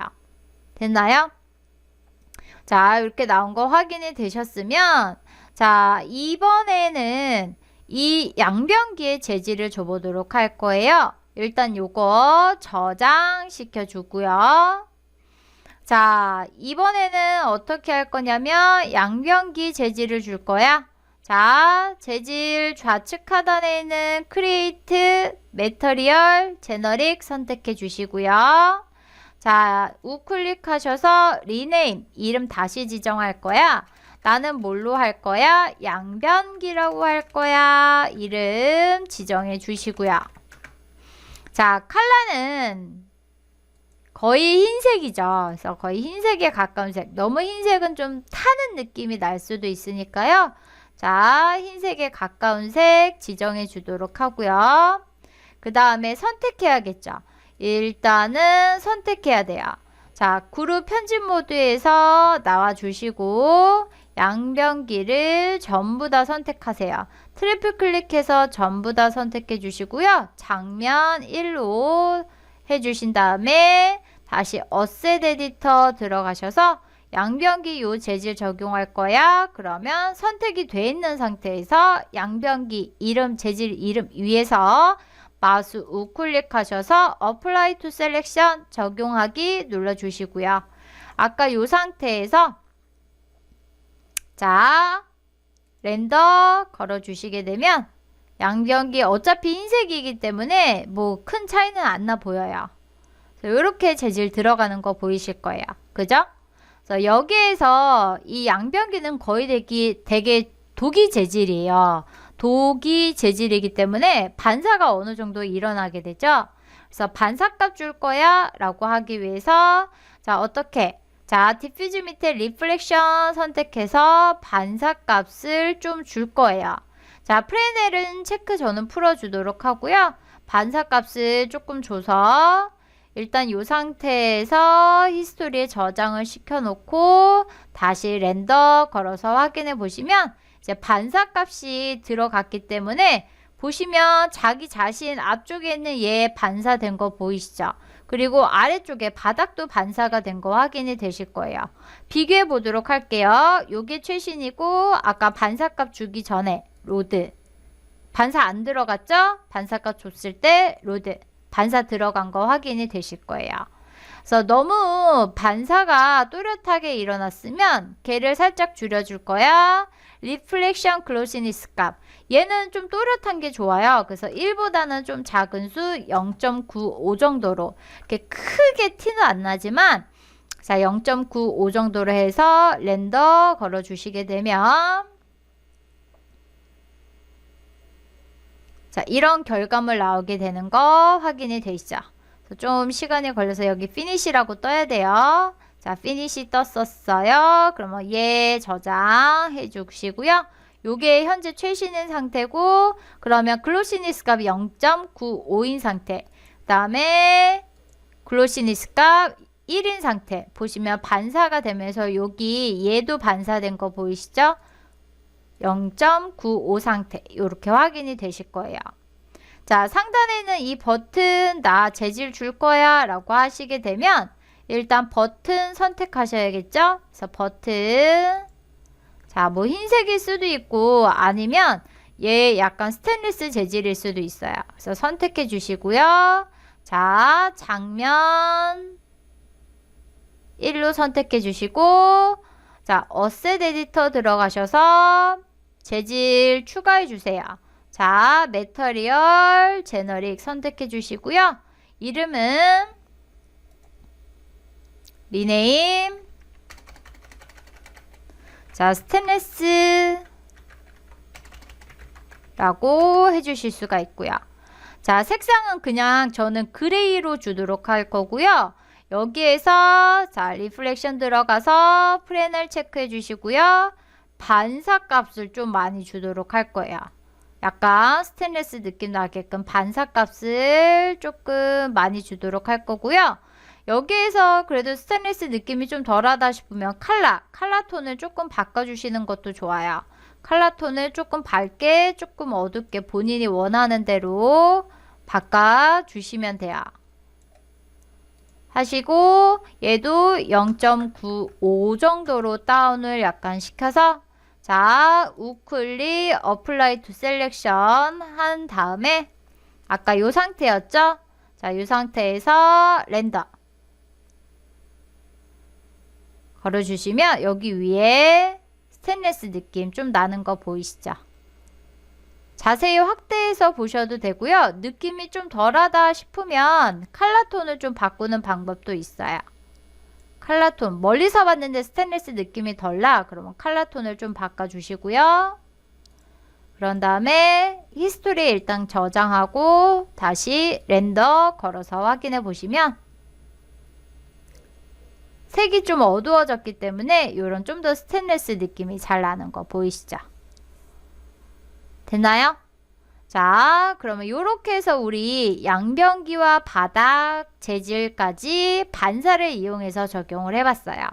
됐나요? 자, 이렇게 나온 거 확인이 되셨으면, 자, 이번에는 이 양변기의 재질을 줘보도록 할 거예요. 일단 요거 저장시켜 주고요. 자, 이번에는 어떻게 할 거냐면 양변기 재질을 줄 거야. 자, 재질 좌측 하단에 있는 크리에이트, 매터리얼, 제너릭 선택해 주시고요. 자, 우클릭하셔서 리네임, 이름 다시 지정할 거야. 나는 뭘로 할 거야? 양변기라고 할 거야. 이름 지정해 주시고요. 자, 컬러는 거의 흰색이죠. 그래서 거의 흰색에 가까운 색. 너무 흰색은 좀 타는 느낌이 날 수도 있으니까요. 자, 흰색에 가까운 색 지정해 주도록 하고요. 그 다음에 선택해야겠죠. 일단은 선택해야 돼요. 자, 그룹 편집 모드에서 나와 주시고 양변기를 전부 다 선택하세요. 트리플 클릭해서 전부 다 선택해 주시고요. 장면 1로 해주신 다음에 다시 어셋 에디터 들어가셔서 양변기 요 재질 적용할 거야. 그러면 선택이 돼 있는 상태에서 양변기 이름, 재질 이름 위에서 마우스 우클릭하셔서 Apply to Selection 적용하기 눌러주시고요. 아까 요 상태에서 자, 렌더 걸어주시게 되면 양변기 어차피 흰색이기 때문에 뭐 큰 차이는 안 나 보여요. 이렇게 재질 들어가는 거 보이실 거예요. 그죠? 그래서 여기에서 이 양변기는 거의 되게 도기 재질이에요. 도기 재질이기 때문에 반사가 어느 정도 일어나게 되죠. 그래서 반사값 줄 거야 라고 하기 위해서 자, 어떻게? 자, 디퓨즈 밑에 리플렉션 선택해서 반사값을 좀 줄 거예요. 자, 프레넬은 체크 저는 풀어주도록 하고요. 반사값을 조금 줘서 일단 이 상태에서 히스토리에 저장을 시켜놓고 다시 렌더 걸어서 확인해 보시면 이제 반사값이 들어갔기 때문에 보시면 자기 자신 앞쪽에 있는 얘 반사된 거 보이시죠? 그리고 아래쪽에 바닥도 반사가 된 거 확인이 되실 거예요. 비교해 보도록 할게요. 요게 최신이고 아까 반사값 주기 전에 로드 반사 안 들어갔죠? 반사값 줬을 때 로드 반사 들어간 거 확인이 되실 거예요. 그래서 너무 반사가 또렷하게 일어났으면 걔를 살짝 줄여줄 거야. 리플렉션 글로시니스 값 얘는 좀 또렷한 게 좋아요. 그래서 1보다는 좀 작은 수 0.95 정도로 이렇게 크게 티는 안 나지만 자 0.95 정도로 해서 렌더 걸어 주시게 되면 자, 이런 결과물 나오게 되는 거 확인이 되시죠. 좀 시간이 걸려서 여기 피니시라고 떠야 돼요. 자, 피니시 떴었어요. 그러면 얘 저장해 주시고요. 요게 현재 최신인 상태고 그러면 글로시니스 값이 0.95인 상태. 그 다음에 글로시니스 값 1인 상태. 보시면 반사가 되면서 여기 얘도 반사된 거 보이시죠? 0.95 상태 이렇게 확인이 되실 거예요. 자, 상단에 있는 이 버튼 나 재질 줄 거야 라고 하시게 되면 일단 버튼 선택하셔야겠죠. 그래서 버튼 자, 뭐 흰색일 수도 있고 아니면 얘 약간 스테인리스 재질일 수도 있어요. 그래서 선택해 주시고요. 자, 장면 1로 선택해 주시고, 자, 어셋 에디터 들어가셔서 재질 추가해 주세요. 자, 메터리얼 제너릭 선택해 주시고요. 이름은 리네임, 자, 스테인리스 라고 해주실 수가 있고요. 자, 색상은 그냥 저는 그레이로 주도록 할 거고요. 여기에서 자, 리플렉션 들어가서 프레넬 체크해 주시고요. 반사 값을 좀 많이 주도록 할 거예요. 약간 스테인리스 느낌 나게끔 반사 값을 조금 많이 주도록 할 거고요. 여기에서 그래도 스테인리스 느낌이 좀 덜하다 싶으면 칼라 톤을 조금 바꿔주시는 것도 좋아요. 칼라 톤을 조금 밝게 조금 어둡게 본인이 원하는 대로 바꿔주시면 돼요. 하시고 얘도 0.95 정도로 다운을 약간 시켜서 자, 우클릭 어플라이 투 셀렉션 한 다음에 아까 요 상태였죠? 자, 요 상태에서 렌더 걸어주시면 여기 위에 스테인리스 느낌 좀 나는 거 보이시죠? 자세히 확대해서 보셔도 되고요. 느낌이 좀 덜하다 싶으면 칼라 톤을 좀 바꾸는 방법도 있어요. 칼라 톤 멀리서 봤는데 스테인리스 느낌이 덜 나. 그러면 칼라 톤을 좀 바꿔주시고요. 그런 다음에 히스토리에 일단 저장하고 다시 렌더 걸어서 확인해 보시면 색이 좀 어두워졌기 때문에 이런 좀 더 스테인리스 느낌이 잘 나는 거 보이시죠? 됐나요? 자, 그러면 이렇게 해서 우리 양변기와 바닥 재질까지 반사를 이용해서 적용을 해봤어요.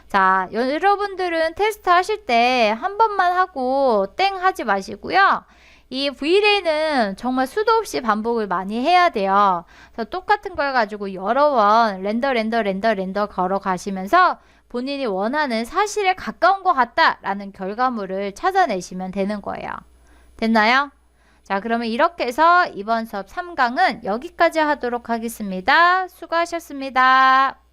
자, 여러분들은 테스트 하실 때 한 번만 하고 땡 하지 마시고요. 이 V-Ray는 정말 수도 없이 반복을 많이 해야 돼요. 그래서 똑같은 걸 가지고 여러 번 렌더 걸어 가시면서 본인이 원하는 사실에 가까운 것 같다라는 결과물을 찾아내시면 되는 거예요. 됐나요? 자, 그러면 이렇게 해서 이번 수업 3강은 여기까지 하도록 하겠습니다. 수고하셨습니다.